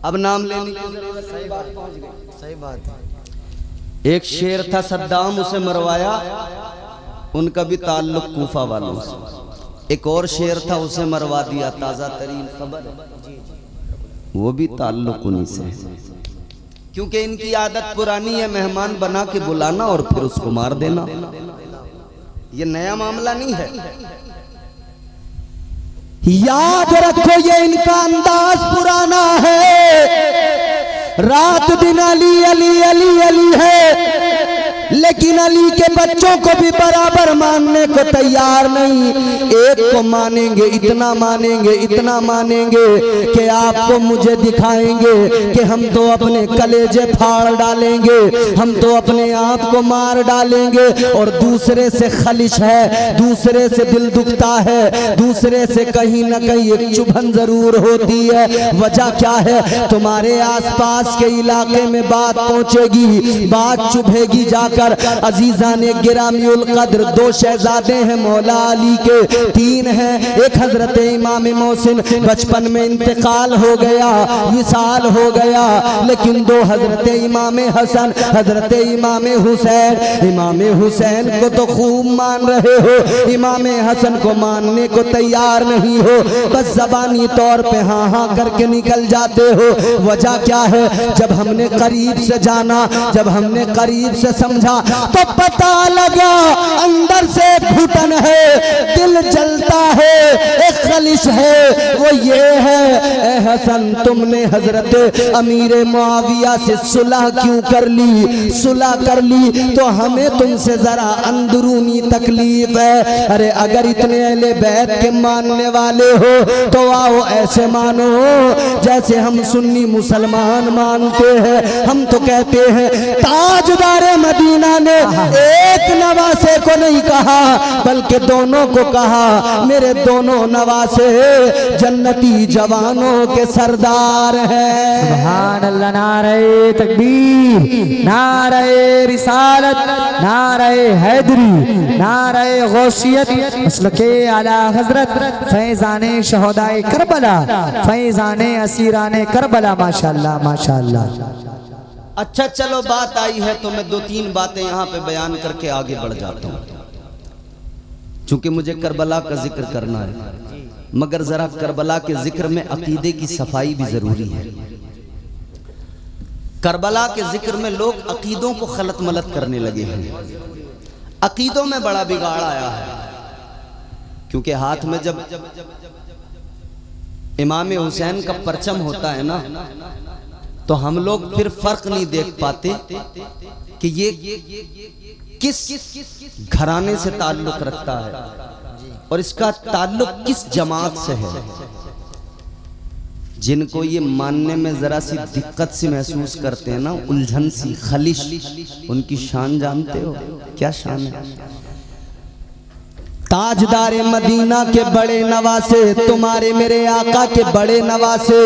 अब नाम लेने सही बात पहुंच गई। सही बात। एक शेर था सद्दाम, उसे मरवाया, उनका भी ताल्लुक कूफा वालों से। एक और शेर था, उसे मरवा दिया, ताजा तरीन खबर, वो भी ताल्लुक उन्हीं से है। क्योंकि इनकी आदत पुरानी है, मेहमान बना के बुलाना और फिर उसको मार देना। ये नया मामला नहीं है। याद रखो, ये इनका अंदाज पुराना है। रात दिन अली अली अली अली है, लेकिन अली के बच्चों को भी बराबर मानने को तैयार नहीं। एक को मानेंगे, इतना मानेंगे, इतना मानेंगे कि आपको मुझे दिखाएंगे कि हम तो अपने कलेजे फाड़ डालेंगे, हम तो अपने आप को मार डालेंगे। और दूसरे से खलिश है, दूसरे से दिल दुखता है, दूसरे से कहीं ना कहीं एक चुभन जरूर होती है। वजह क्या है? तुम्हारे आसपास के इलाके में बात पहुंचेगी, बात चुभेगी जाकर। अजीज़ाने गिरामी उल कद्र, दो शहजादे हैं मौला अली के, तीन हैं। एक हजरत इमाम मोहसिन, बचपन में इंतकाल हो गया, विसाल हो गया। लेकिन दो हजरत इमाम हसन, हजरत इमाम हुसैन। इमाम हुसैन को तो खूब मान रहे हो, इमाम हसन को मानने को तैयार नहीं हो, बस ज़बानी तौर पे हाँ हाँ करके निकल जाते हो। वजह क्या है? जब हमने करीब से जाना, जब हमने करीब से समझा, तो पता लगा अंदर से घुटन है, दिल जलता है, एक खलिश है। वो ये है, ए हसन, तुमने हजरत अमीर मुआविया से सुलह क्यों कर ली? सुलह कर ली तो हमें तुमसे जरा अंदरूनी तकलीफ है। अरे अगर इतने अहले बैत के मानने वाले हो तो आओ ऐसे मानो जैसे हम सुन्नी मुसलमान मानते हैं। हम तो कहते हैं ताजदारे मदीना ने एक नवासे को नहीं कहा, बल्कि दोनों को कहा, मेरे दोनों नवासे जन्नती जवानों के सरदार हैं। सुभान अल्लाह। नारे तकबीर, नारे रिसालत, नारे हैदरी, नारे गौसियत, मसलके आला हजरत फैजाने शहदाए करबला, फैजाने असीराने करबला। माशाअल्लाह माशाअल्लाह। अच्छा चलो, बात आई है तो मैं दो तीन बातें यहाँ पे बयान करके आगे बढ़ जाता हूँ, चूंकि मुझे करबला का जिक्र करना है। मगर जरा करबला के जिक्र में अकीदे की सफाई भी जरूरी है। करबला के जिक्र में लोग अकीदों को खलत मलत करने लगे हैं। अकीदों में बड़ा बिगाड़ आया है, क्योंकि हाथ में जब इमाम हुसैन का परचम होता है ना, तो हम लोग फिर फर्क नहीं देख पाते कि ये किस घराने से ताल्लुक रखता है और इसका ताल्लुक किस जमात से है। जिनको ये मानने में जरा सी दिक्कत सी महसूस करते हैं ना, उलझन सी, खलिश, उनकी शान जानते हो क्या शान है? ताजदारे मदीना के बड़े नवासे, तुम्हारे मेरे आका के बड़े नवासे,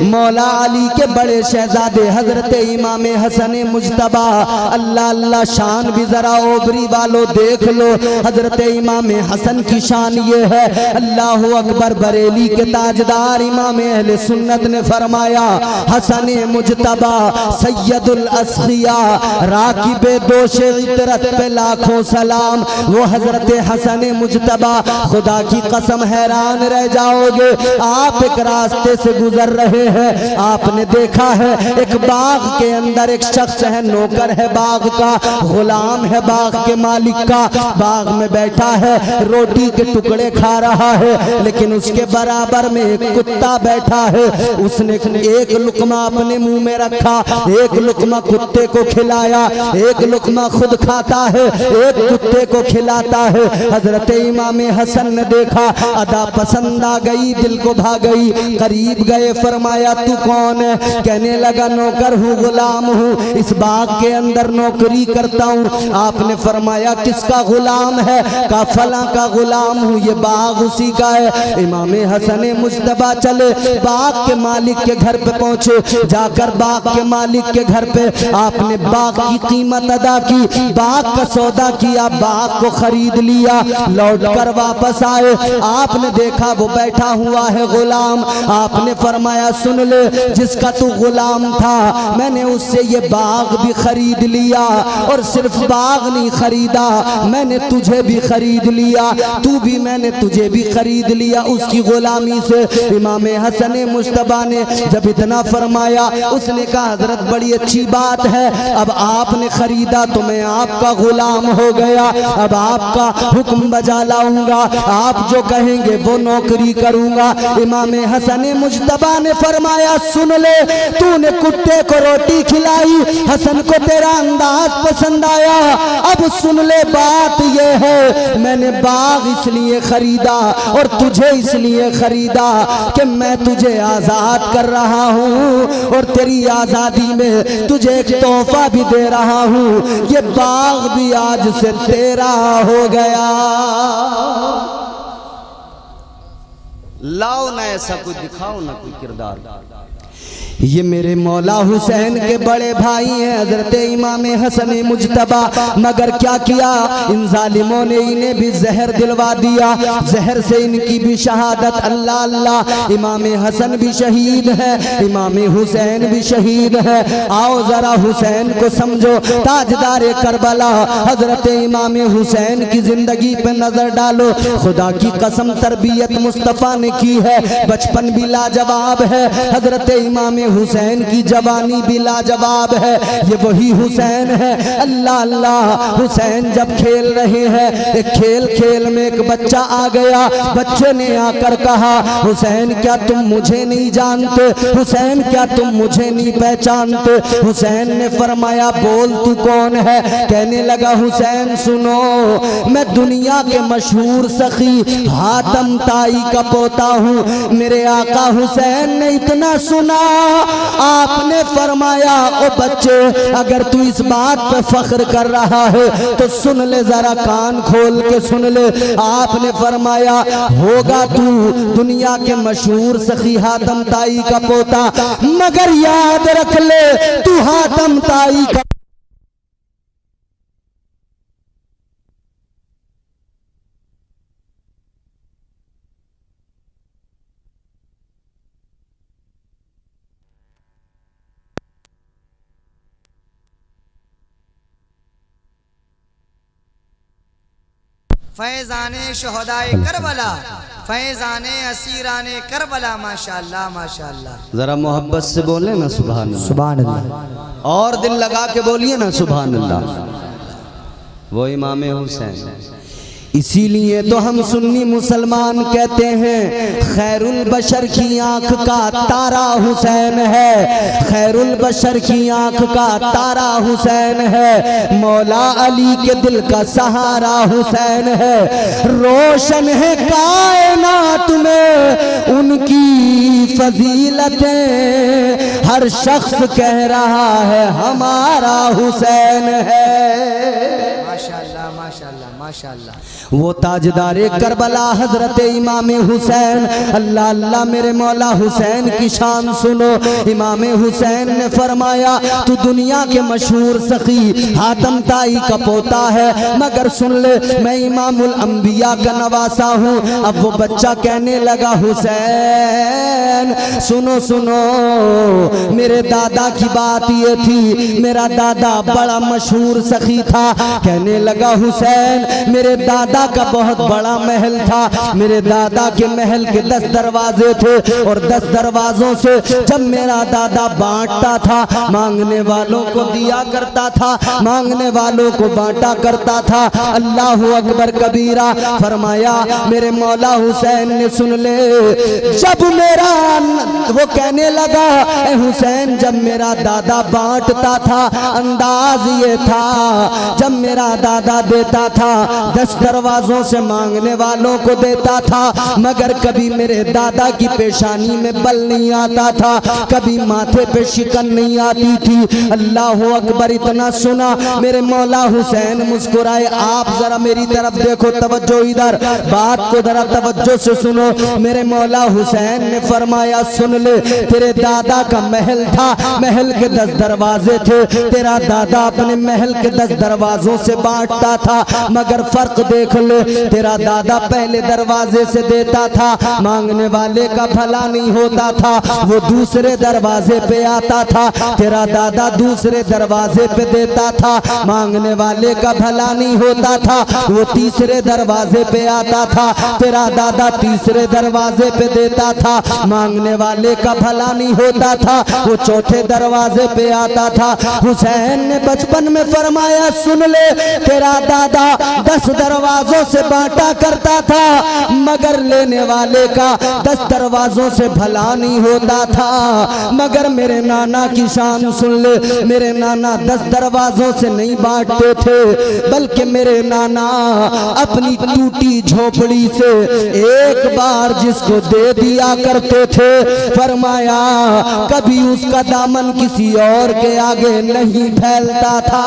मौला अली के बड़े शहजादे हजरत इमाम हसन मुजतबा। अल्लाह अल्लाह, शान भी जरा ओबरी वालों देख लो। हजरत इमाम हसन की शान ये है, अल्लाह अकबर। बरेली के ताजदार इमाम अहले सुन्नत ने फरमाया, हसन मुजतबा सैयदुल अस्खिया, राकिबे दोशे इतरत पे लाखों सलाम। वो हजरत हसन मुजतबा, खुदा की कसम हैरान रह जाओगे। आप एक रास्ते से गुजर रहे हैं, आपने देखा है एक बाग के अंदर एक शख्स है, नौकर है बाग का, गुलाम है बाग के मालिक का। बाग में बैठा है, रोटी के टुकड़े खा रहा है, लेकिन उसके बराबर में एक कुत्ता बैठा है। उसने एक लुकमा अपने मुंह में रखा, एक लुकमा कुत्ते को खिलाया, एक लुकमा खुद खाता है, एक कुत्ते को खिलाता है। हजरत इमाम हसन ने देखा, अदा पसंद आ गई, दिल को भा गई। करीब गए, फरमाया तू कौन है? कहने लगा नौकर हूँ, गुलाम हूँ, इस बाग के अंदर नौकरी करता हूँ। आपने फरमाया किसका गुलाम है? का फला का गुलाम हूँ, ये बाग उसी का है। इमाम हसन मुजतबा चले, बाग के मालिक के घर पे पहुंचे। जाकर बाग के मालिक के घर पे आपने बाग की कीमत अदा की, बाग का सौदा किया, बाग को खरीद लिया। लौट कर वापस आए, आपने देखा वो बैठा हुआ है गुलाम। आपने फरमाया सुन ले, जिसका तू गुलाम था मैंने उससे ये बाग भी खरीद लिया, और सिर्फ बाग नहीं खरीदा, मैंने तुझे भी खरीद लिया, तू भी मैंने तुझे भी खरीद लिया उसकी गुलामी से। इमाम हसन मुजतबा ने जब इतना फरमाया, उसने कहा हजरत बड़ी अच्छी बात है, अब आपने खरीदा तो मैं आपका गुलाम हो गया, अब आपका हुक्म बजा लाऊंगा, आप जो कहेंगे वो नौकरी करूंगा। इमाम हसन मुजतबा ने फरमाया सुन ले, तूने कुत्ते को रोटी खिलाई, हसन को तेरा अंदाज पसंद आया, अब सुन ले बात ये है, मैंने बाग इसलिए खरीदा और तुझे इसलिए खरीदा कि मैं तुझे आजाद कर रहा हूँ और तेरी आजादी में तुझे एक तोहफा भी दे रहा हूँ, ये बाग भी आज से तेरा हो गया। लाओ ना ऐसा कोई दिखाओ ना कोई किरदार। ये मेरे मौला हुसैन के बड़े भाई हैं हजरत इमाम हसन मुजतबा, मगर क्या किया इन जालिमों ने, इन्हें भी जहर दिलवा दिया, जहर से इनकी भी शहादत। अल्लाह अल्लाह, इमाम हसन भी शहीद है, इमाम हुसैन भी शहीद है। आओ जरा हुसैन को समझो, ताजदार करबला हजरत इमाम हुसैन की जिंदगी पे नजर डालो। खुदा की कसम तरबियत मुस्तफ़ा ने की है, बचपन भी लाजवाब है, हजरत इमाम हुसैन की जवानी भी लाजवाब है। ये वही हुसैन है, अल्लाह अल्लाह। हुसैन जब खेल रहे हैं, एक खेल खेल में एक बच्चा आ गया, बच्चे ने आकर कहा हुसैन क्या तुम मुझे नहीं जानते, हुसैन क्या तुम मुझे नहीं पहचानते? हुसैन ने फरमाया बोल तू कौन है? कहने लगा हुसैन सुनो, मैं दुनिया के मशहूर सखी हातम ताई का पोता हूँ। मेरे आका हुसैन ने इतना सुना, आपने फरमाया ओ बच्चे अगर तू इस बात पे फख्र कर रहा है तो सुन ले, जरा कान खोल के सुन ले। आपने फरमाया होगा तू दुनिया के मशहूर सखी हातम ताई का पोता, मगर याद रख ले तू हातम ताई का फैज़ाने शोहदाए करबला, फैजाने असीराने करबला माशाअल्लाह माशाअल्लाह। जरा मोहब्बत से बोले ना सुभान अल्लाह, सुभान अल्लाह। और दिल लगा के बोलिए ना सुभान अल्लाह। वो इमाम हुसैन, इसीलिए तो हम सुन्नी मुसलमान कहते हैं खैरुल बशर की आंख का तारा हुसैन है, खैरुल बशर की आंख का तारा हुसैन है, मौला अली के दिल का सहारा हुसैन है, रोशन है कायनात में उनकी फजीलतें, हर शख्स कह रहा है हमारा हुसैन है। माशाअल्लाह माशाअल्लाह माशाअल्लाह। वो ताजदारे करबला हजरत इमाम हुसैन, अल्लाह अल्लाह मेरे मौला हुसैन की शान सुनो। इमाम हुसैन ने फरमाया तू दुनिया के मशहूर सखी हातम ताई का पोता है, मगर सुन ले मैं इमामुल अंबिया का नवासा हूँ। अब वो बच्चा कहने लगा हुसैन सुनो सुनो, मेरे दादा की बात ये थी, मेरा दादा बड़ा मशहूर सखी था। कहने लगा हुसैन मेरे दादा का बहुत बड़ा महल था, मेरे दादा के महल के 10 दरवाजे थे और 10 दरवाजों से जब मेरा दादा बांटता था मांगने वालों को दिया करता था, मांगने वालों को बांटा करता था। अल्लाह अकबर कबीरा। फरमाया मेरे मौला हुसैन ने सुन ले, जब मेरा वो कहने लगा ए हुसैन जब मेरा दादा बांटता था अंदाज ये था, जब मेरा दादा देता था 10 दरवाजों से मांगने वालों को देता था, मगर कभी मेरे दादा की पेशानी में बल नहीं आता था, कभी माथे पे शिकन नहीं आती थी। अल्लाह अकबर। इतना सुना मेरे मौला हुसैन मुस्कुराए। आप जरा मेरी तरफ देखो, तवज्जो इधर, बात को जरा तवज्जो से सुनो। मेरे मौला हुसैन ने फरमाया सुन ले, तेरे दादा का महल था, महल के 10 दरवाजे थे, तेरा दादा अपने महल के 10 दरवाजों से बांटता था, मगर फर्क देख ले, तेरा दादा पहले दरवाजे से देता था, मांगने वाले का भला नहीं होता था, वो दूसरे दरवाजे पे आता था। तेरा दादा दूसरे दरवाजे पे देता था, मांगने वाले का भला नहीं होता था, वो तीसरे दरवाजे पे आता था। तेरा दादा तीसरे दरवाजे पे देता था, मांगने वाले का भला नहीं होता था, वो चौथे दरवाजे पे आता था। हुसैन ने बचपन में फरमाया सुन ले, तेरा दादा 10 दरवाजों से बांटा करता था, मगर लेने वाले का 10 दरवाजों से भला नहीं होता था। मगर मेरे नाना की शान सुन ले, मेरे नाना 10 दरवाजों से नहीं बांटते थे, बल्कि मेरे नाना अपनी टूटी झोपड़ी से एक बार जिसको दे दिया करते थे, फरमाया कभी उसका दामन किसी और के आगे नहीं फैलता था,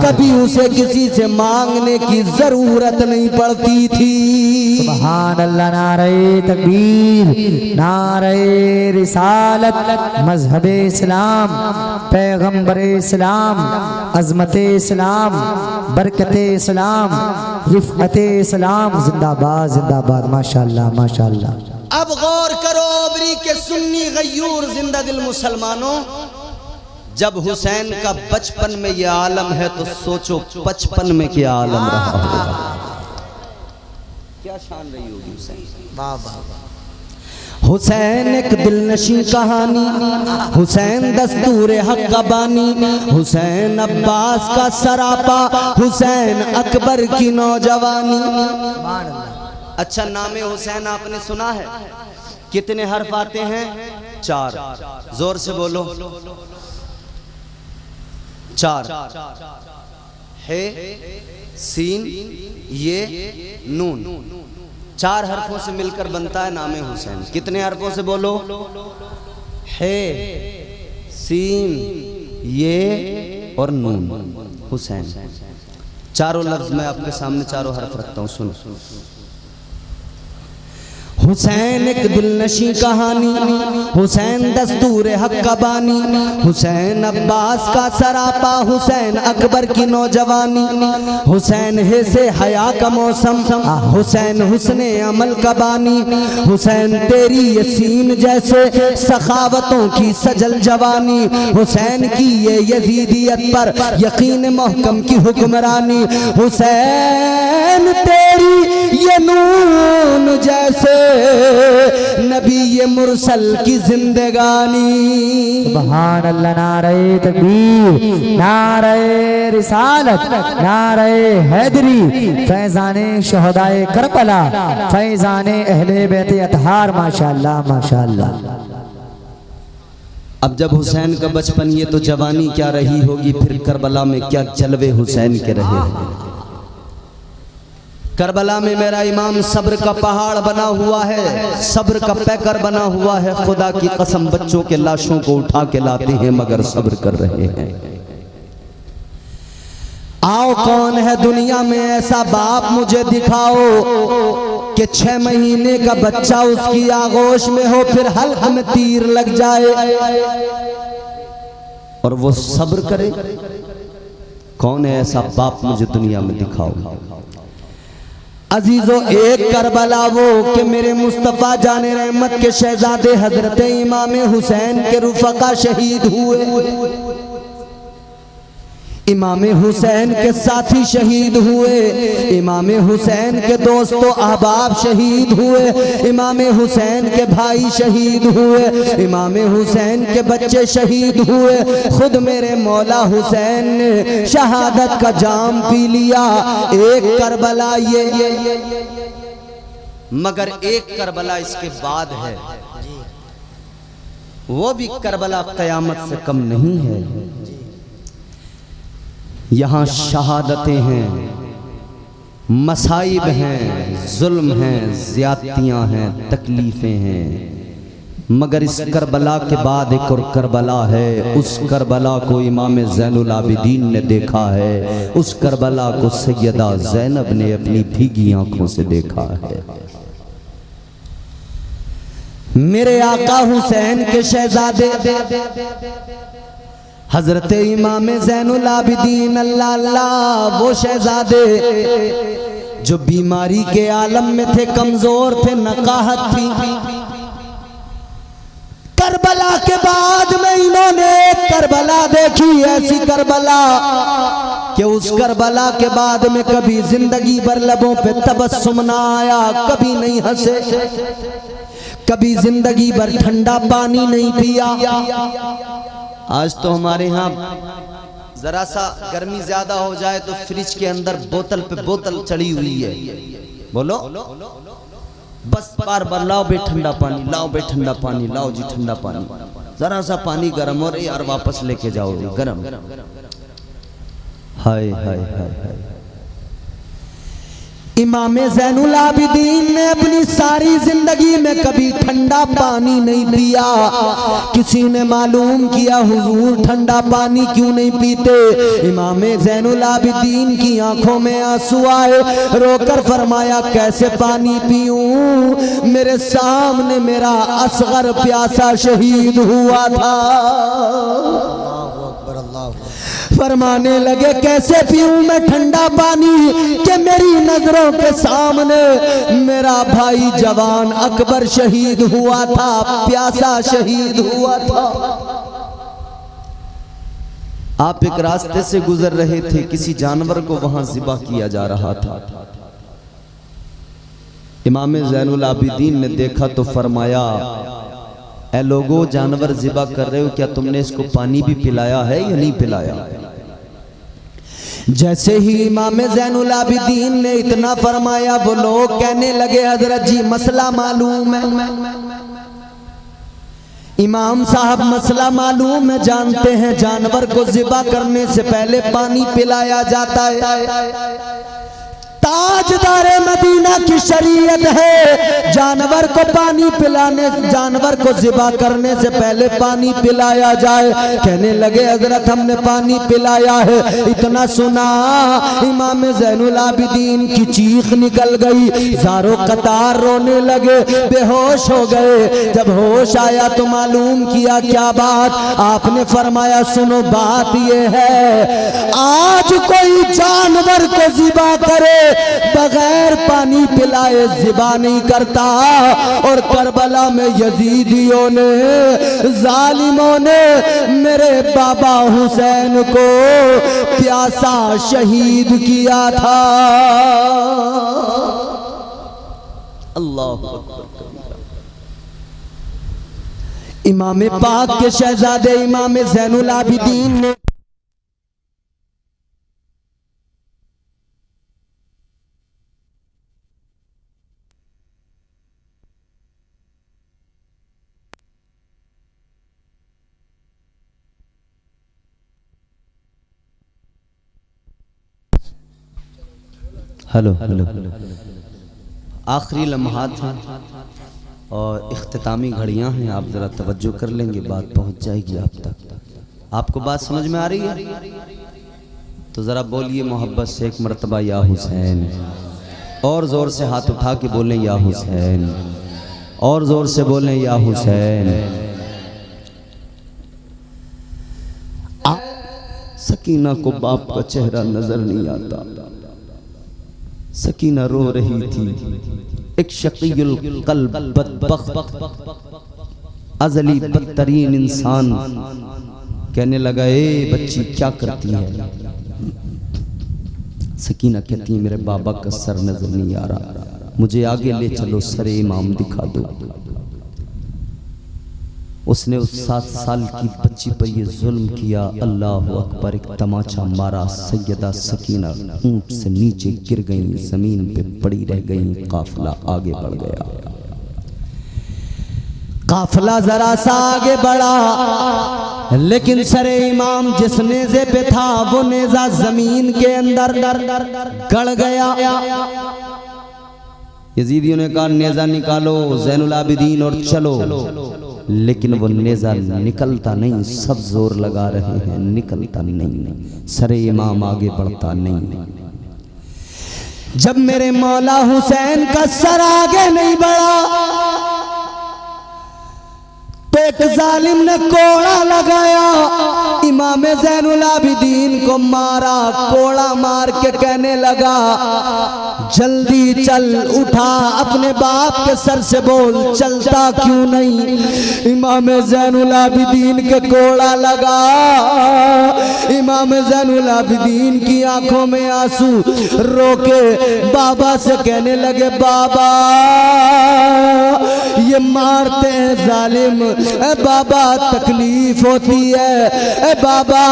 कभी उसे किसी से मांगने की जरूरत नहीं पड़ती थी। सुभान अल्लाह। नारे तकबीर, नारे रिसालत, मजहबे इस्लाम, पैगंबरे इस्लाम, अजमते इस्लाम, बरकते इस्लाम, रिफ़अते इस्लाम, जिंदाबाद जिंदाबाद। माशाअल्लाह माशाअल्लाह। अब गौर करो ओबरी के सुन्नी गयूर जिंदा दिल मुसलमानों, जब हुसैन का बचपन में यह आलम है तो सोचो 55 में क्या आलम रहा होगा, क्या शान रही होगी हुसैन। वाह वाह। हुसैन एक दिलनशी कहानी, हुसैन दस्तूर हक का बानी, हुसैन अब्बास का सरापा, हुसैन अकबर की नौजवानी। अच्छा नाम हुसैन आपने सुना है? कितने हर्फ आते हैं? 4। जोर से बोलो। 4 है, सीन, ये, नून। 4 हरफों से मिलकर बनता है नाम हुसैन। कितने हरफों से बोलो? है, सीन, ये और नून। हुसैन। चारों लफ्ज मैं आपके सामने चारों हरफ रखता हूँ, सुनो। हुसैन एक दिलनशी कहानी, हुसैन दस्तूर हक का बानी, हुसैन अब्बास का सरापा, हुसैन अकबर की नौजवानी, हुसैन है से हया का मौसम, हुसैन हुस्ने अमल का बानी, हुसैन तेरी यसीन जैसे सखावतों की सजल जवानी, हुसैन की ये यजीदियत पर यकीन महकम की हुक्मरानी, हुसैन तेरी ये नून जैसे नबी ये मुरसल की जिंदगानी। सुभान अल्लाह। नारे तकबीर, नारे रिसालत, नारे हैदरी, फैजाने शहदाए करबला, फैजाने अहले बैत अतहार। माशाअल्लाह माशाअल्लाह। अब जब हुसैन का बचपन ये तो जवानी क्या रही होगी, फिर करबला में क्या जलवे हुसैन के रहे। करबला में मेरा इमाम सब्र का पहाड़ बना हुआ है, सब्र का पैकर बना हुआ है। खुदा की कसम बच्चों के लाशों को उठा के लाते हैं मगर सब्र कर रहे हैं। आओ कौन है दुनिया में ऐसा बाप मुझे दिखाओ कि 6 महीने का बच्चा उसकी आगोश में हो, फिर हल्क में तीर लग जाए और वो सब्र करे। कौन है ऐसा बाप मुझे दुनिया में दिखाओ। अजीजों एक करबला वो कि मेरे मुस्तफ़ा जाने रहमत के शहजादे हजरत इमाम हुसैन के रुफ़क़ा शहीद हुए, इमाम हुसैन के साथी शहीद हुए, इमाम हुसैन के दोस्तों अहबाब शहीद हुए, इमाम हुसैन के भाई शहीद हुए, इमाम हुसैन के बच्चे शहीद हुए। खुद मेरे मौला हुसैन ने शहादत का जाम पी लिया। एक करबला ये मगर एक करबला इसके बाद है, वो भी करबला क़यामत से कम नहीं है। यहाँ शहादतें हैं, मसाइब हैं, जुल्म हैं, ज़्यादतियाँ हैं, तकलीफ़ें हैं, मगर इस करबला के बाद एक और करबला है। उस करबला को इमाम ज़ैनुल आबिदीन ने देखा है, उस करबला को सैयदा ज़ैनब ने अपनी भीगी आंखों से देखा है। मेरे आका हुसैन के शहजादे हजरत इमाम ज़ैनुल आबिदीन अल्लाह अल्लाह, वो शहजादे जो बीमारी के आलम में थे, कमजोर थे, नकाहत थी। करबला के बाद में इन्होंने करबला देखी, ऐसी करबला कि उस करबला के बाद में कभी जिंदगी भर लबों पे तबस्सुम ना आया, कभी नहीं हंसे, कभी जिंदगी भर ठंडा पानी नहीं पिया। आज तो हमारे यहाँ जरा सा गर्मी ज्यादा हो जाए तो फ्रिज के अंदर बोतल पे बोतल चढ़ी हुई है, बोलो बस बार बार लाओ बे ठंडा पानी, लाओ बे ठंडा पानी, लाओ जी ठंडा पानी। जरा सा पानी गर्म हो रही यार, वापस लेके जाओ गर्म। हाय हाय हाय हाय। इमाम ज़ैनुल आबिदीन ने अपनी सारी जिंदगी में कभी ठंडा पानी नहीं पिया। किसी ने मालूम किया हुजूर ठंडा पानी क्यों नहीं पीते? इमाम ज़ैनुल आबिदीन की आंखों में आंसू आए, रोकर फरमाया कैसे पानी पीऊं, मेरे सामने मेरा असगर प्यासा शहीद हुआ था। फरमाने लगे कैसे पीऊं मैं ठंडा पानी कि मेरी नजरों के सामने मेरा भाई जवान अकबर शहीद हुआ था, प्यासा शहीद हुआ था। आप एक रास्ते से गुजर रहे थे, किसी जानवर को वहां ज़िबा किया जा रहा था। इमाम ज़ैनुल आबिदीन ने देखा तो फरमाया ऐ लोगों, जानवर ज़िबा कर रहे हो, क्या तुमने इसको पानी भी पिलाया है या नहीं पिलाया? जैसे ही इमाम ज़ैनुल आबिदीन ने इतना फरमाया, वो लोग कहने लगे हजरत जी मसला मालूम है। इमाम साहब मसला मालूम है, जानते हैं जानवर को ज़िबा करने से पहले पानी पिलाया जाता है। ताजदारे मदीना की शरीयत है, जानवर को पानी पिलाने, जानवर को ज़िबा करने से पहले पानी पिलाया जाए। कहने लगे हजरत हमने पानी पिलाया है। इतना सुना इमाम ज़ैनुल आबिदीन की चीख निकल गई, ज़ारो कतार रोने लगे, बेहोश हो गए। जब होश आया तो मालूम किया क्या बात, आपने फरमाया सुनो बात ये है, आज कोई जानवर को ज़िबा करे बगैर पानी पिलाए ज़िबा नहीं करता। और करबला में यजीदियों ने, जालिमों ने मेरे बाबा हुसैन को प्यासा शहीद किया था। इमाम पाक के शहजादे इमाम ज़ैनुल आबिदीन ने हेलो हेलो आखिरी लम्हात हैं और इख्तितामी घड़ियां हैं। आप ज़रा तवज्जो कर लेंगे, बात पहुंच जाएगी आप तक। आपको बात समझ में आ रही है तो ज़रा बोलिए मोहब्बत से एक मरतबा या हुसैन, और ज़ोर से हाथ उठा के बोलें या हुसैन, और ज़ोर से बोलें या हुसैन। सकीना को बाप का चेहरा नजर नहीं आता। सकीना रो रही थी। एक शकीयुल कल्ब बदबख्त अज़ली बदतरीन इंसान कहने लगा, ए बच्ची क्या करती है? सकीना कहती है, मेरे बाबा का सर नजर नहीं आ रहा, मुझे आगे ले चलो, सरे इमाम दिखा दो। उसने उस 7 साल की बच्ची पर ये जुल्म किया। अल्लाह अकबर, एक तमाचा मारा। सैयदा सकीना ऊंट से नीचे गिर गई, जमीन पे पड़ी रह गई। काफिला आगे बढ़ गया। काफिला जरा सा आगे बढ़ा, लेकिन सरे इमाम जिस नेज़े पे था वो नेज़ा जमीन के अंदर गड़ गया। यजीदियों ने कहा, नेज़ा निकालो ज़ैनुल आबिदीन और चलो, लेकिन वो नेज़ा निकलता नहीं। सब जोर लगा रहे हैं, निकलता नहीं। सरे इमाम आगे बढ़ता नहीं। जब मेरे मौला हुसैन का सर आगे नहीं बढ़ा तो एक जालिम ने कोड़ा लगाया, इमाम ज़ैनुल आबिदीन को मारा। कोड़ा मार के कहने लगा, जल्दी चल, उठा, अपने बाप के सर से बोल, चलता क्यों नहीं? इमाम ज़ैनुल आबिदीन के कोड़ा लगा। इमाम ज़ैनुल आबिदीन की आंखों में आंसू, रो के बाबा से कहने लगे, बाबा ये मारते हैं जालिम, ए बाबा तकलीफ होती है, ए बाबा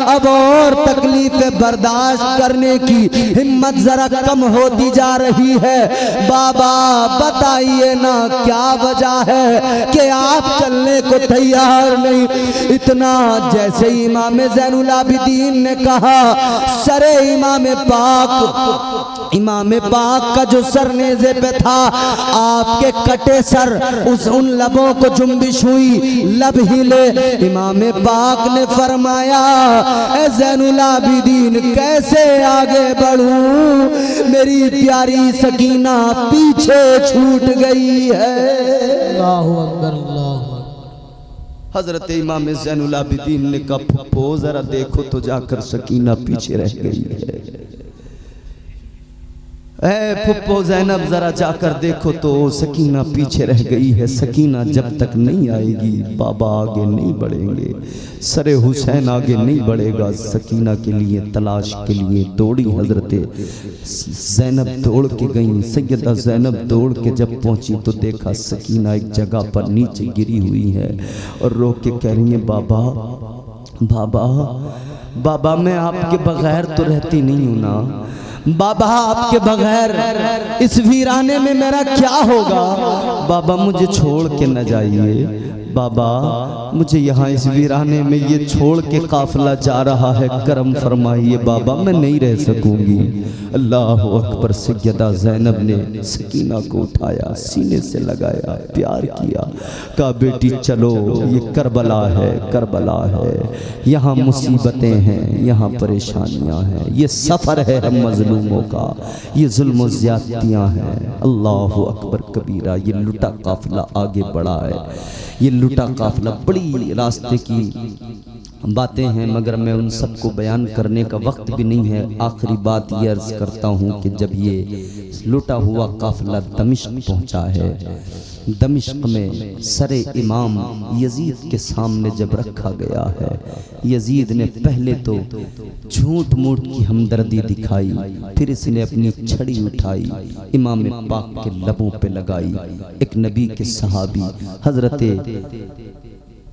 अब और तकलीफें बर्दाश्त करने की हिम्मत जरा कम होती जा रही है। बाबा बताइए ना क्या वजह है कि आप चलने को तैयार नहीं? इतना जैसे इमाम ज़ैनुल आबिदीन ने कहा, सरे इमाम पाक का जो सर नेज़े पे था, आपके कटे सर, उन लबों को जुम्बिश हुई, लब हिले। इमाम पाक ने फरमाया, ए ज़ैनुल आबिदीन कैसे आगे बढ़ूं? मेरी प्यारी सकीना पीछे छूट गई है। अल्लाहु अकबर, अल्लाहु अकबर। हजरत इमाम ज़ैनुल आबिदीन ने कहा, फुप्पो जरा देखो तो जाकर सकीना पीछे रह गई है। ऐ फुप्पो ज़ैनब जरा जाकर देखो तो सकीना पीछे रह गई है। सकीना जब तक नहीं आएगी बाबा आगे नहीं बढ़ेंगे, सरे हुसैन आगे नहीं बढ़ेगा। सकीना के लिए तलाश के लिए दौड़ी हजरत ज़ैनब दौड़ के गई। सैयदा ज़ैनब दौड़ के जब पहुंची तो देखा सकीना एक जगह पर नीचे गिरी हुई है और रो के कह रही है, बाबा बाबा बाबा मैं आपके बगैर तो रहती नहीं हूं ना। बाबा आपके बगैर इस वीराने में मेरा क्या होगा? बाबा मुझे छोड़ के न जाइए, बाबा मुझे यहाँ इस वीराने में ये छोड़ के काफिला जा रहा है, करम फरमाइए बाबा, मैं नहीं रह सकूंगी। अल्लाह अकबर। सैयदा ज़ैनब ने सकीना को उठाया, सीने से लगाया, प्यार किया, कहा बेटी चलो, ये करबला है, करबला है, यहाँ मुसीबतें हैं, यहाँ परेशानियाँ हैं, ये सफ़र है हम मजलूमों का, ये जुल्म ज़्यादतियाँ हैं। अल्लाह अकबर कबीरा। ये लुटा काफिला आगे बढ़ा है। ये लुटा काफिला बड़ी रास्ते की बातें हैं मगर मैं उन सबको बयान करने का वक्त भी नहीं है। आखिरी बात ये अर्ज करता हूँ कि जब ये लुटा हुआ काफिला दमिश्क पहुँचा है, दमिश्क में सरे इमाम यजीद के सामने जब रखा गया है, यजीद ने पहले तो झूठ मूठ की हमदर्दी दिखाई, फिर इसने अपनी छड़ी उठाई, इमाम पाक के लबों पे लगाई। एक नबी के सहाबी हजरत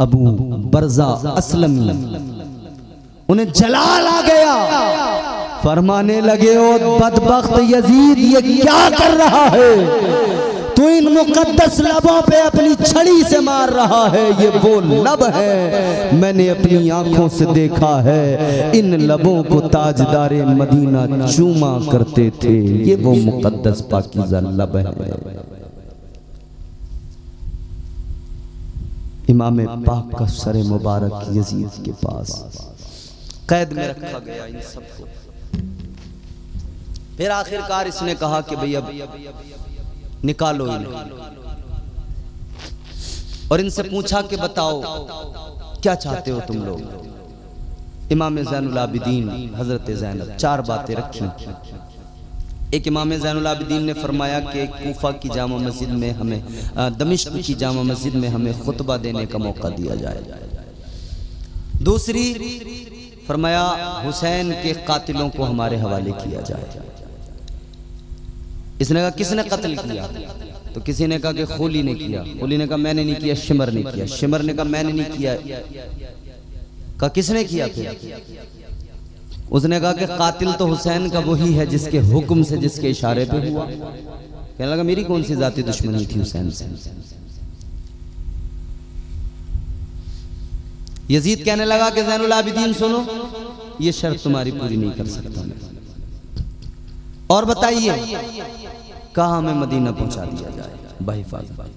अबू बरजा असलमी, उन्हें जलाल आ गया, फरमाने लगे ओ बदबख्त यजीद, ये क्या कर रहा है? तू इन मुकद्दस लबों पे अपनी छड़ी से मार रहा है। ये वो लब है, मैंने अपनी आंखों से देखा है, इन लबों को ताजदारे मदीना चूमा करते थे। ये वो मुकद्दस पाकीज़ा लब है। इमाम पाक का सर मुबारक यजीद के पास कैद में रखा गया इन सबको। फिर आखिरकार इसने कहा कि भैया निकालो इन्हें, और इनसे पूछा कि बताओ क्या चाहते हो तुम लोग। इमाम ज़ैनुल आबिदीन हजरत ज़ैनब चार बातें रखी। एक, इमाम ज़ैनुल आबिदीन ने फरमाया कि कूफा की जामा मस्जिद में हमें, दमिश्क की जामा मस्जिद में हमें खुतबा देने का मौका दिया जाए। दूसरी फरमाया हुसैन के कातिलों को हमारे हवाले किया जाए। इसने कहा किसने कत्ल किया? तो किसी ने कहा कि खोली ने किया। खोली ने कहा मैंने नहीं किया। शिमर ने किया। शिमर ने कहा मैंने नहीं किया। कहा किसने किया? फिर उसने कहा कि कातिल तो हुसैन का वही है जिसके हुक्म से, जिसके इशारे पे हुआ। कहने लगा मेरी कौन सी जाती दुश्मनी थी हुसैन से। यजीद कहने लगा कि ज़ैनुल आबिदीन सुनो, ये शर्त तुम्हारी पूरी नहीं कर सकता मैं, और बताइए कहाँ हमें मदीना पहुंचा दिया जाए बाहिफाज़त।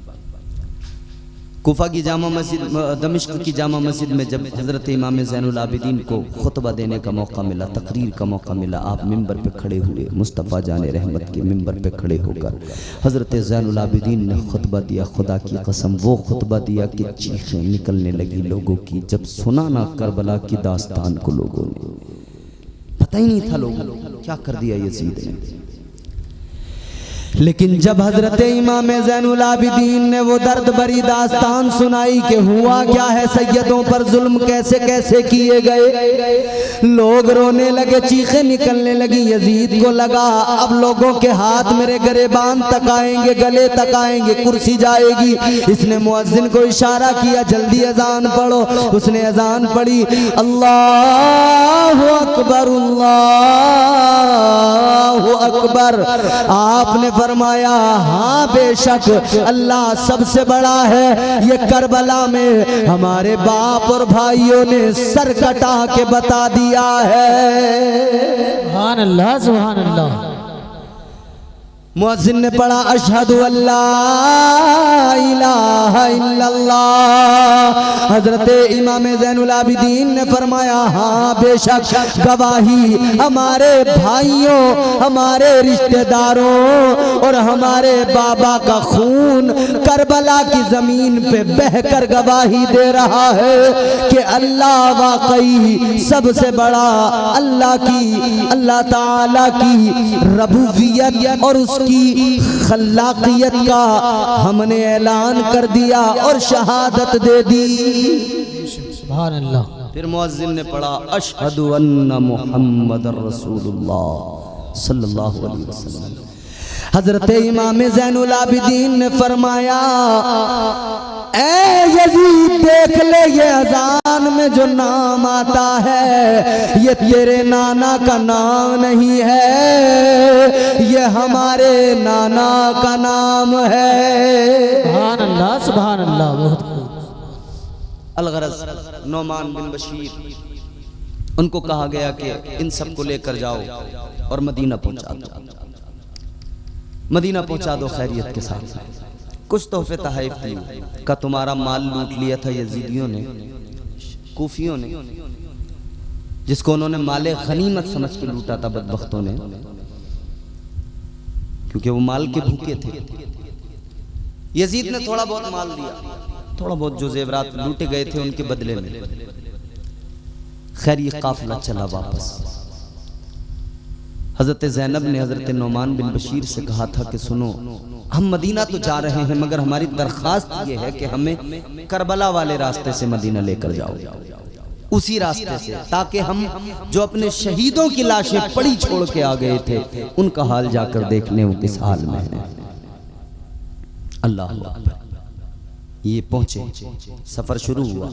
कूफा की जामा मस्जिद, दमिश्क की जामा मस्जिद में जब हज़रत इमाम ज़ैनुल आबिदीन को खुतबा देने का मौका मिला, तकरीर का मौका मिला, आप मिंबर पे खड़े हुए, मुस्तफ़ा जाने रहमत के मिंबर पे खड़े होकर हज़रत ज़ैनुल आबिदीन ने खुतबा दिया। खुदा की कसम वो खुतबा दिया कि चीखें निकलने लगी लोगों की। जब सुना ना करबला की दास्तान को लोगों ने, पता ही नहीं था लोगों क्या कर दिया यजीद ने। लेकिन जब हजरत इमाम ज़ैनुल आबिदीन ने वो दर्द भरी दास्तान सुनाई कि हुआ क्या है, सैयदों पर जुल्म कैसे कैसे किए गए, लोग रोने लगे, चीखें निकलने लगी। यजीद को लगा अब लोगों के हाथ मेरे गरेबान तक आएंगे, गले तक आएंगे, कुर्सी जाएगी। इसने मुअज्जिन को इशारा किया जल्दी अजान पढ़ो। उसने अजान पढ़ी, अल्लाहु अकबर अल्लाहु अकबर। आपने फरमाया हाँ बेशक अल्लाह सबसे बड़ा है। ये करबला में हमारे बाप और भाइयों ने सर कटा के बता दिया है। सुभान अल्लाह, सुभान अल्लाह। मुअज्जिन ने पढ़ा अशहदु अल्ला इलाहा इल्लल्लाह। हजरत इमाम ज़ैनुल आबिदीन ने फरमाया हाँ बेशक गवाही हमारे भाइयों, हमारे रिश्तेदारों और हमारे बाबा का खून करबला की जमीन पे बहकर गवाही दे रहा है कि अल्लाह वाकई सबसे बड़ा, अल्लाह ताला की रबूबियत और उसकी खल्लाकियत का हमने ऐलान कर दिया और शहादत दे दी। सुभान अल्लाह। फिर मुअज्जिन ने पढ़ा अशहदु अन्ना मुहम्मदर रसूलुल्लाह सल्लल्लाहु अलैहि वसल्लम। हजरत इमाम ज़ैनुल आबिदीन ने फरमाया ऐ यजीद देख ले ये अजान में जो नाम आता है ये तेरे नाना का नाम नहीं है, ये हमारे नाना का नाम है। सुभान अल्लाह, सुभान अल्लाह। बहुत अलगरज नौमान बिन बशीर, उनको कहा गया कि इन सबको लेकर जाओ और मदीना पहुंचा दो, मदीना पहुंचा दो खैरियत के साथ। कुछ तोहफे तहफ़ दी का तुम्हारा माल लूट लिया था यजीदियों ने, कूफियों ने, जिसको उन्होंने माले गनीमत समझ के लूटा था बदबख्तों ने, क्योंकि वो माल के भूखे थे। यजीद ने थोड़ा बहुत माल दिया, थोड़ा बहुत जो जेवरात लूटे गए थे उनके बदले में। खैर ये काफिला चला वापस। हजरत ज़ैनब ने हजरत नौमान बिन बशीर से कहा था कि सुनो, हम मदीना तो जा रहे हैं मगर हमारी दरख्वास्त ये है कि हमें करबला वाले रास्ते से मदीना लेकर जाओ, उसी रास्ते से, ताकि हम जो अपने शहीदों की लाशें पड़ी छोड़ के आ गए थे उनका हाल जाकर देख लें वो किस हाल में है। अल्लाह अल्लाह। ये पहुंचे, सफर शुरू हुआ।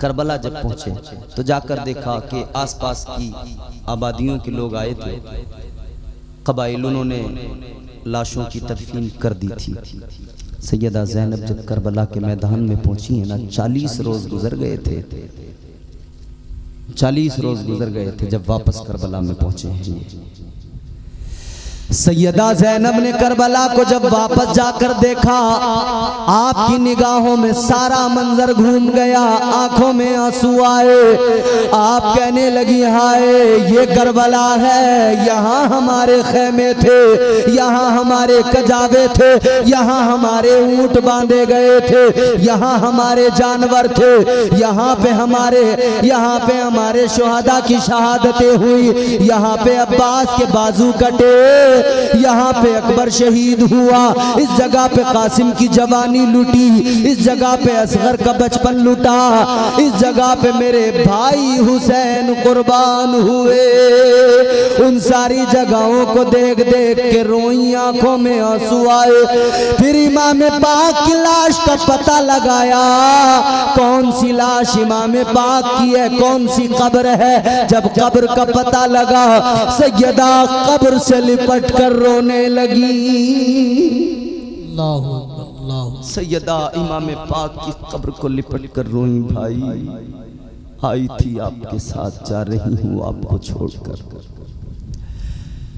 करबला जब पहुंचे तो जाकर देखा कि आसपास की आबादियों के लोग आए थे, कबाइल, उन्होंने लाशों की तदफीन कर दी थी। सैयदा ज़ैनब जब करबला के मैदान में पहुंची है ना, 40 रोज गुजर गए थे, 40 रोज गुजर गए थे जब वापस करबला में पहुंचे हैं। सैयदा ज़ैनब ने करबला को जब वापस जाकर देखा, आपकी निगाहों में सारा मंजर घूम गया, आंखों में आंसू आए। आप कहने लगी, हाय ये करबला है, यहाँ हमारे खेमे थे, यहाँ हमारे कजावे थे, यहाँ हमारे ऊंट बांधे गए थे, यहाँ हमारे जानवर थे, यहाँ पे हमारे शुहदा की शहादतें हुई, यहाँ पे अब्बास के बाजू कटे, यहाँ पे अकबर शहीद हुआ, इस जगह पे कासिम की जवानी लुटी, इस जगह पे असगर का बचपन लुटा, इस जगह पे मेरे भाई हुसैन कुर्बान हुए। उन सारी जगहों को देख देख के रोई, आंखों में आंसू आए। फिर इमाम पाक की लाश का पता लगाया, कौन सी लाश इमाम पाक की है, कौन सी कब्र है। जब कब्र का पता लगा, सैयदा कब्र से लिपट कर रोने लगी। अल्लाहु अकबर, अल्लाहु। सैयदा इमाम पाक की कब्र को लिपट कर रोई, भाई आई थी आपके साथ, जा रही हूँ आपको छोड़कर।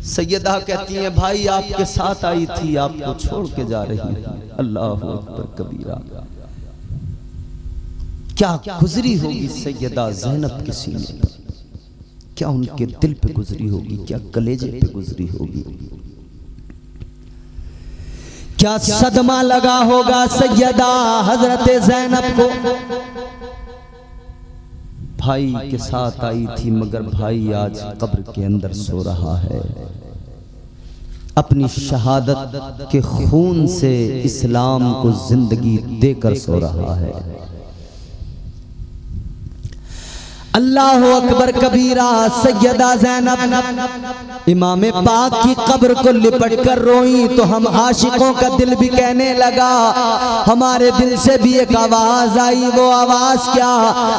सैयदा कहती हैं, भाई आपके साथ आई थी, आपको छोड़ के जा रही हूँ। अल्लाहु अकबर कबीरा। क्या गुजरी होगी सैयदा ज़ैनब के सीने पर, क्या उनके दिल पे गुजरी होगी, क्या कलेजे पे गुजरी होगी, क्या सदमा लगा होगा सैयदा हजरत ज़ैनब को। भाई के साथ आई थी मगर भाई आज कब्र के अंदर सो रहा है, अपनी शहादत के खून से इस्लाम को जिंदगी देकर सो रहा है। अल्लाह अकबर कबीरा। सैयदा ज़ैनब इमाम पाक की कब्र को लिपट कर रोई तो हम आशिकों का दिल भी कहने लगा, हमारे दिल से भी एक आवाज आई। वो आवाज क्या?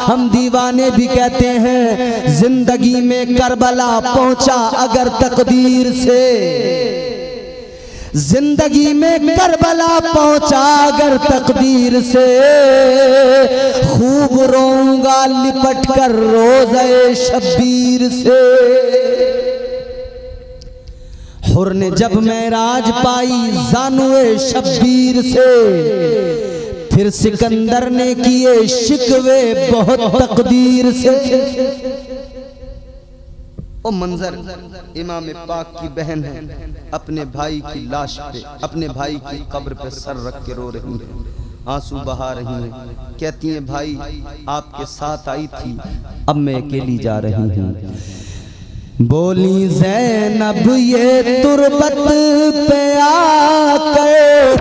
हम दीवाने भी कहते हैं, जिंदगी में करबला पहुंचा अगर तकदीर से, जिंदगी में करबला पहुंचा अगर तकदीर से, खूब रोऊंगा लिपट कर रोज़े शब्बीर से। हुर ने जब मेराज पाई जानुए शब्बीर से, फिर सिकंदर ने किए शिकवे बहुत तकदीर से। ओ मंजर, इमाम पाक की बहन है, अपने भाई की लाश पे, अपने भाई की कब्र पे सर रख के रो रही है, आंसू बहा रही है, कहती हैं भाई आपके साथ आई थी, अब मैं अकेली जा रही हूँ। बोली ज़ैनब ये तुरबत पे आकर,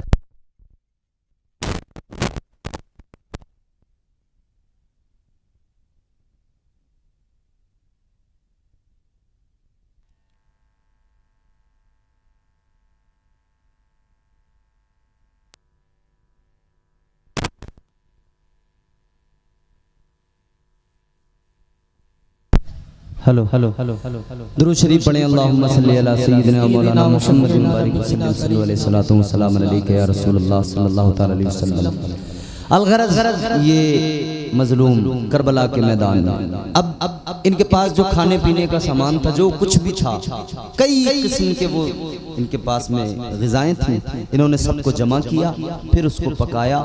hello hello hello hello hello दुरूद शरीफ पढ़ें। अल्लाहुम्मा सल्ली अला सय्यिदिना मौलाना मुहम्मद मुबारक वसल्लम सल्लल्लाहु अलैहि सलातो व सलाम अलैका या रसूलल्लाह सल्लल्लाहु तआला अलैहि वसल्लम। अलगरज ये मजलूम करबला के मैदान में, अब इनके पास जो खाने पीने का सामान था, जो कुछ भी था, कई किस्म के वो इनके पास में ग़िज़ाएं थी, इन्होंने सबको जमा किया, फिर उसको पकाया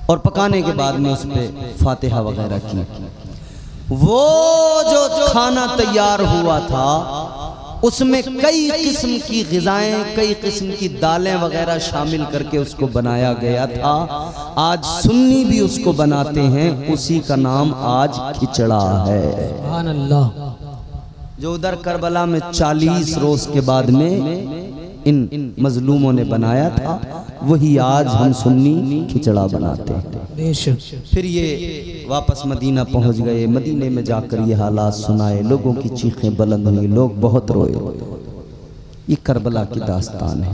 और पकाने के बाद में उस पर फातिहा वगैरह की। वो जो खाना तैयार हुआ था उसमें कई किस्म की ग़िज़ाएं, कई किस्म की दालें वगैरह शामिल करके उसको बनाया गया था। आज सुन्नी भी उसको बनाते हैं, उसी का नाम आज खिचड़ा है। सुभान अल्लाह। जो उधर करबला में 40 रोज के बाद में इन मजलूमों ने बनाया था, वही आज हम सुन्नी खिचड़ा बनाते हैं। बेशक। फिर ये वापस मदीना पहुंच गए। मदीने में जाकर ये हालात सुनाए, लोगों की चीखें बुलंद हुई, लोग बहुत रोए। ये करबला की दास्तान है।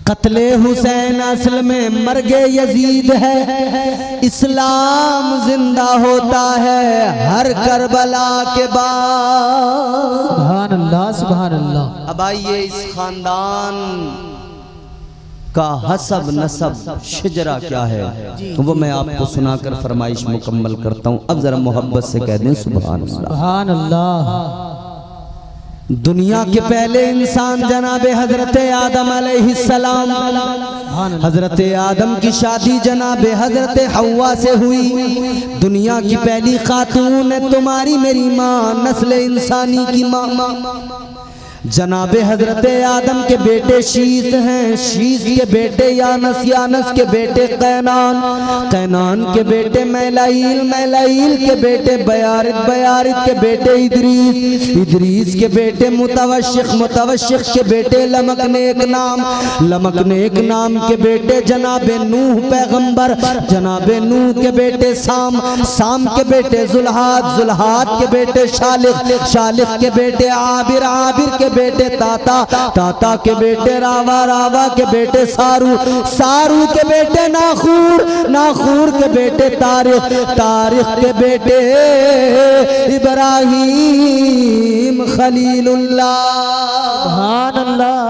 कत्ले हुसैन असल में मर्गे यजीद है, इस्लाम जिंदा होता है हर करबला के बाद। सुभान अल्लाह, सुभान अल्लाह। अब आइए इस खानदान का हसब नसब शजरा क्या है, तो वो मैं आपको सुनाकर फरमाइश मुकम्मल करता हूँ। अब जरा मोहब्बत से कह दें सुभान अल्लाह। सुभान अल्लाह। दुनिया के पहले इंसान जनाबे हजरत आदम अलैहिस्सलाम, हजरत आदम की शादी जनाबे हजरत हव्वा से हुई। दुनिया की पहली खातून है तुम्हारी मेरी माँ, नस्ल इंसानी की माँ। जनाबे हजरत आदम के बेटे शीस हैं, शीस के बेटे यानस, यानस के बेटे कैनान, कैनान के बेटे मैलाइल, मैलाइल के बेटे बयारित, बयारित के बेटे इदरीस, इदरीस के बेटे मुतवश्शिक, मुतवश्शिक के बेटे लमकनेक नाम, लमकनेक नाम के बेटे जनाबे नूह पैगंबर, जनाबे नूह के बेटे साम, साम के बेटे जुल्हाद, जुल्हाद के बेटे शालिक, शालिक के बेटे आबिर, आबिर के बेटे ताता, ताता के बेटे रावा, रावा के बेटे सारू, सारू के बेटे नाखूर, नाखूर के बेटे तारिक, तारिक के बेटे इब्राहीम खलीलुल्लाह। सुभान अल्लाह।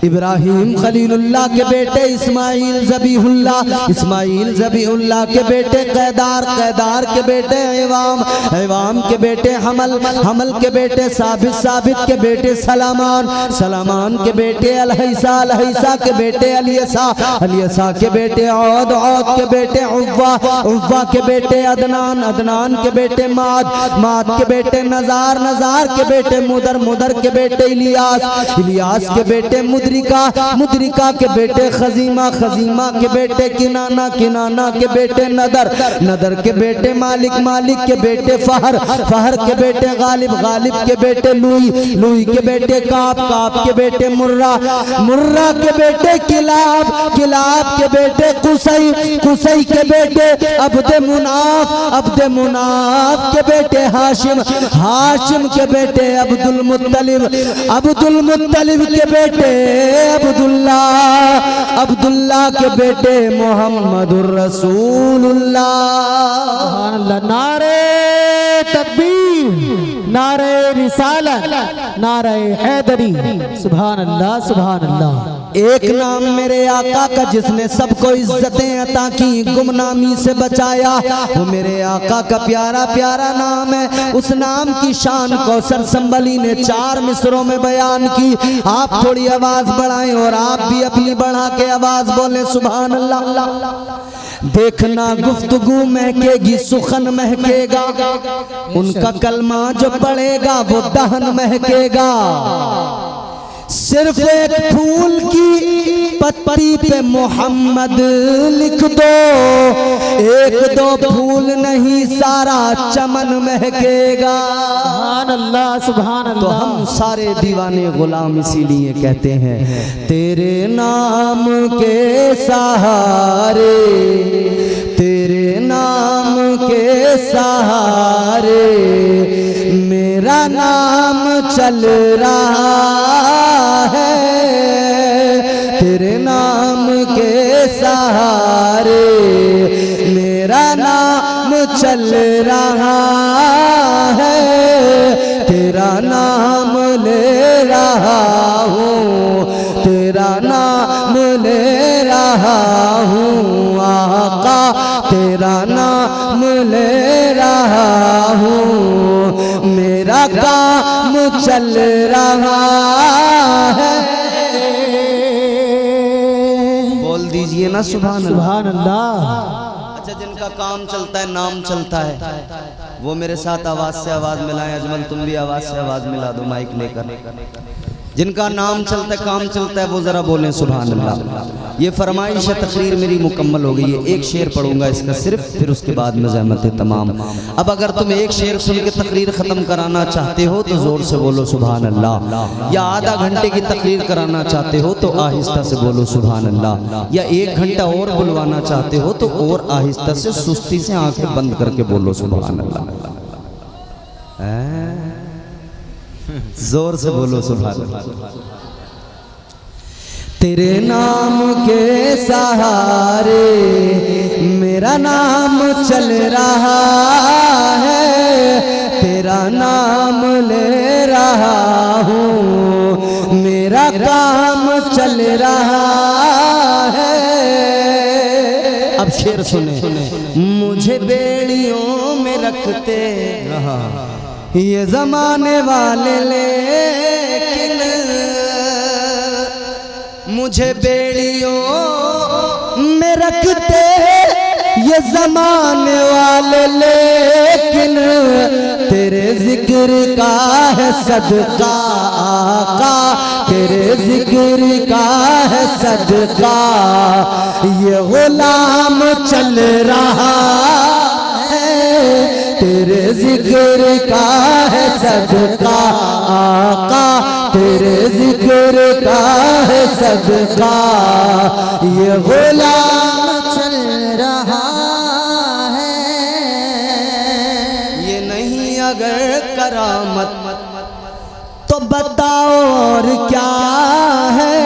इब्राहिम खलीलुल्लाह के बेटे इस्माइल ज़बीहुल्लाह, इस्माइल ज़बीहुल्लाह के बेटे कैदार, कैदार के बेटे इवाम, इवाम के बेटे हमल, हमल के बेटे साबित, साबित के बेटे सलामान, सलामान के बेटे अलहैसा, अलहैसा के बेटे अलियसा, अलियसा के बेटे औद, औद के बेटे उव्वा, उव्वा के बेटे अदनान, अदनान के बेटे माद, माद के बेटे नजार, नजार के बेटे मुदर, मुदर के बेटे इलियास, इलियास के बेटे मुदरिका, मुदरिका के बेटे खजीमा, खजीमा के बेटे किनाना, किनाना के बेटे नदर, नदर के बेटे मालिक, मालिक के बेटे फहर, फहर के बेटे गालिब, गालिब के बेटे लुई, लुई के बेटे काप, काप के बेटे मुर्रा, मुर्रा के बेटे किलाब, किलाब के बेटे कुसई, कुसई के बेटे अब्द मुनाफ, अब्द मुनाफ के बेटे हाशिम, हाशिम के बेटे अब्दुल मुत्तलिब, अब्दुल मुत्तलिब के बेटे अब्दुल्ला, अब्दुल्ला के बेटे मोहम्मदुर रसूलुल्लाह। नारे तकबीर, नारे रिसालत, नारे हैदरी। सुभान अल्लाह, सुभान अल्लाह। एक नाम मेरे आका का जिसने सबको इज्जतें अता की, गुमनामी से बचाया, वो मेरे आका का प्यारा प्यारा नाम है। उस नाम की शान कौसर संभली ने 4 मिसरों में बयान की। आप थोड़ी आवाज बढ़ाएं और आप भी अपनी बढ़ा के आवाज बोलें सुभान अल्लाह। देखना गुफ्तगू महकेगी, सुखन महकेगा, उनका कलमा जो पड़ेगा वो दहन महकेगा। सिर्फ एक फूल की पत्ती पे मोहम्मद लिख दो, एक दो फूल नहीं सारा चमन महकेगा। सुभान अल्लाह, सुभान अल्लाह। तो हम सारे दीवाने गुलाम इसीलिए कहते हैं, तेरे नाम के सहारे, तेरे नाम के सहारे मेरा नाम चल रहा है, तेरे नाम के सहारे मेरा नाम चल रहा है, तेरा नाम ले रहा हूँ, तेरा नाम ले रहा हूँ आका, तेरा नाम ले रहा हूँ, मेरा काम चल रहा है। बोल दीजिए ना सुभान अल्लाह। सुभान अल्लाह। अच्छा, जिनका काम चलता है नाम चलता है, वो मेरे साथ आवाज से आवाज मिलाएं। अजमल तुम भी आवाज से आवाज मिला दो माइक लेकर। जिनका नाम चलता है काम चलता है वो जरा बोलें सुभान अल्लाह। ये फरमाइश तकरीर मेरी मुकम्मल हो गई है। एक शेर पढ़ूंगा इसका सिर्फ, फिर उसके बाद में ज़हमत तमाम। अब अगर तुम एक शेर सुन के तकरीर ख़त्म कराना चाहते हो तो ज़ोर से बोलो सुभान अल्लाह, या आधा घंटे की तकरीर कराना चाहते हो तो आहिस्ता से बोलो सुभान अल्लाह, या 1 घंटा और बुलवाना चाहते हो तो और आहिस्ता से सुस्ती से आंखें बंद करके बोलो सुभान अल्लाह। जोर से बोलो सुभान अल्लाह। तेरे नाम के सहारे मेरा नाम चल रहा है, तेरा नाम ले रहा हूँ, मेरा काम चल रहा है। अब शेर सुने। मुझे बेड़ियों में रखते ये जमाने वाले, लेकिन मुझे बेड़ियों में रखते ये जमाने वाले, लेकिन तेरे जिक्र का है सदका आका, तेरे जिक्र का है सदका, ये गुलाम चल रहा है, तेरे जिक्र का है सदका आका, तेरे जिक्र का है सदका, ये गुलाम चल रहा है। ये नहीं अगर करामत तो बताओ और क्या है,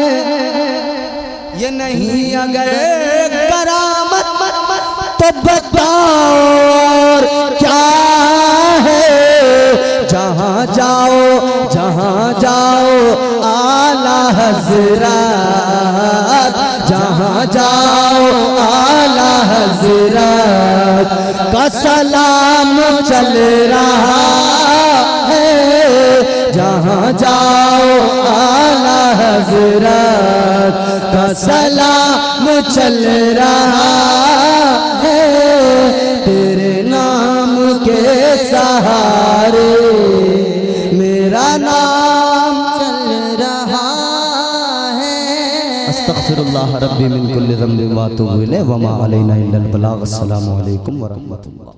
ये नहीं अगर करामत तो बताओ और क्या है। जहाँ जाओ आला हज़रत, जहाँ जाओ आला हज़रत का सलाम चल रहा है, जहाँ जाओ आला हज़रत का सलाम चल रहा है। तेरे नाम के सहारे मेरा नाम चल रहा है। अस्तग़फिरुल्लाह रब्बी मिन कुल्लि ज़ंबिन व अतूबु इलैहि व मा अलैना इल्लल बलाग। अस्सलामु अलैकुम व रहमतुल्लाह।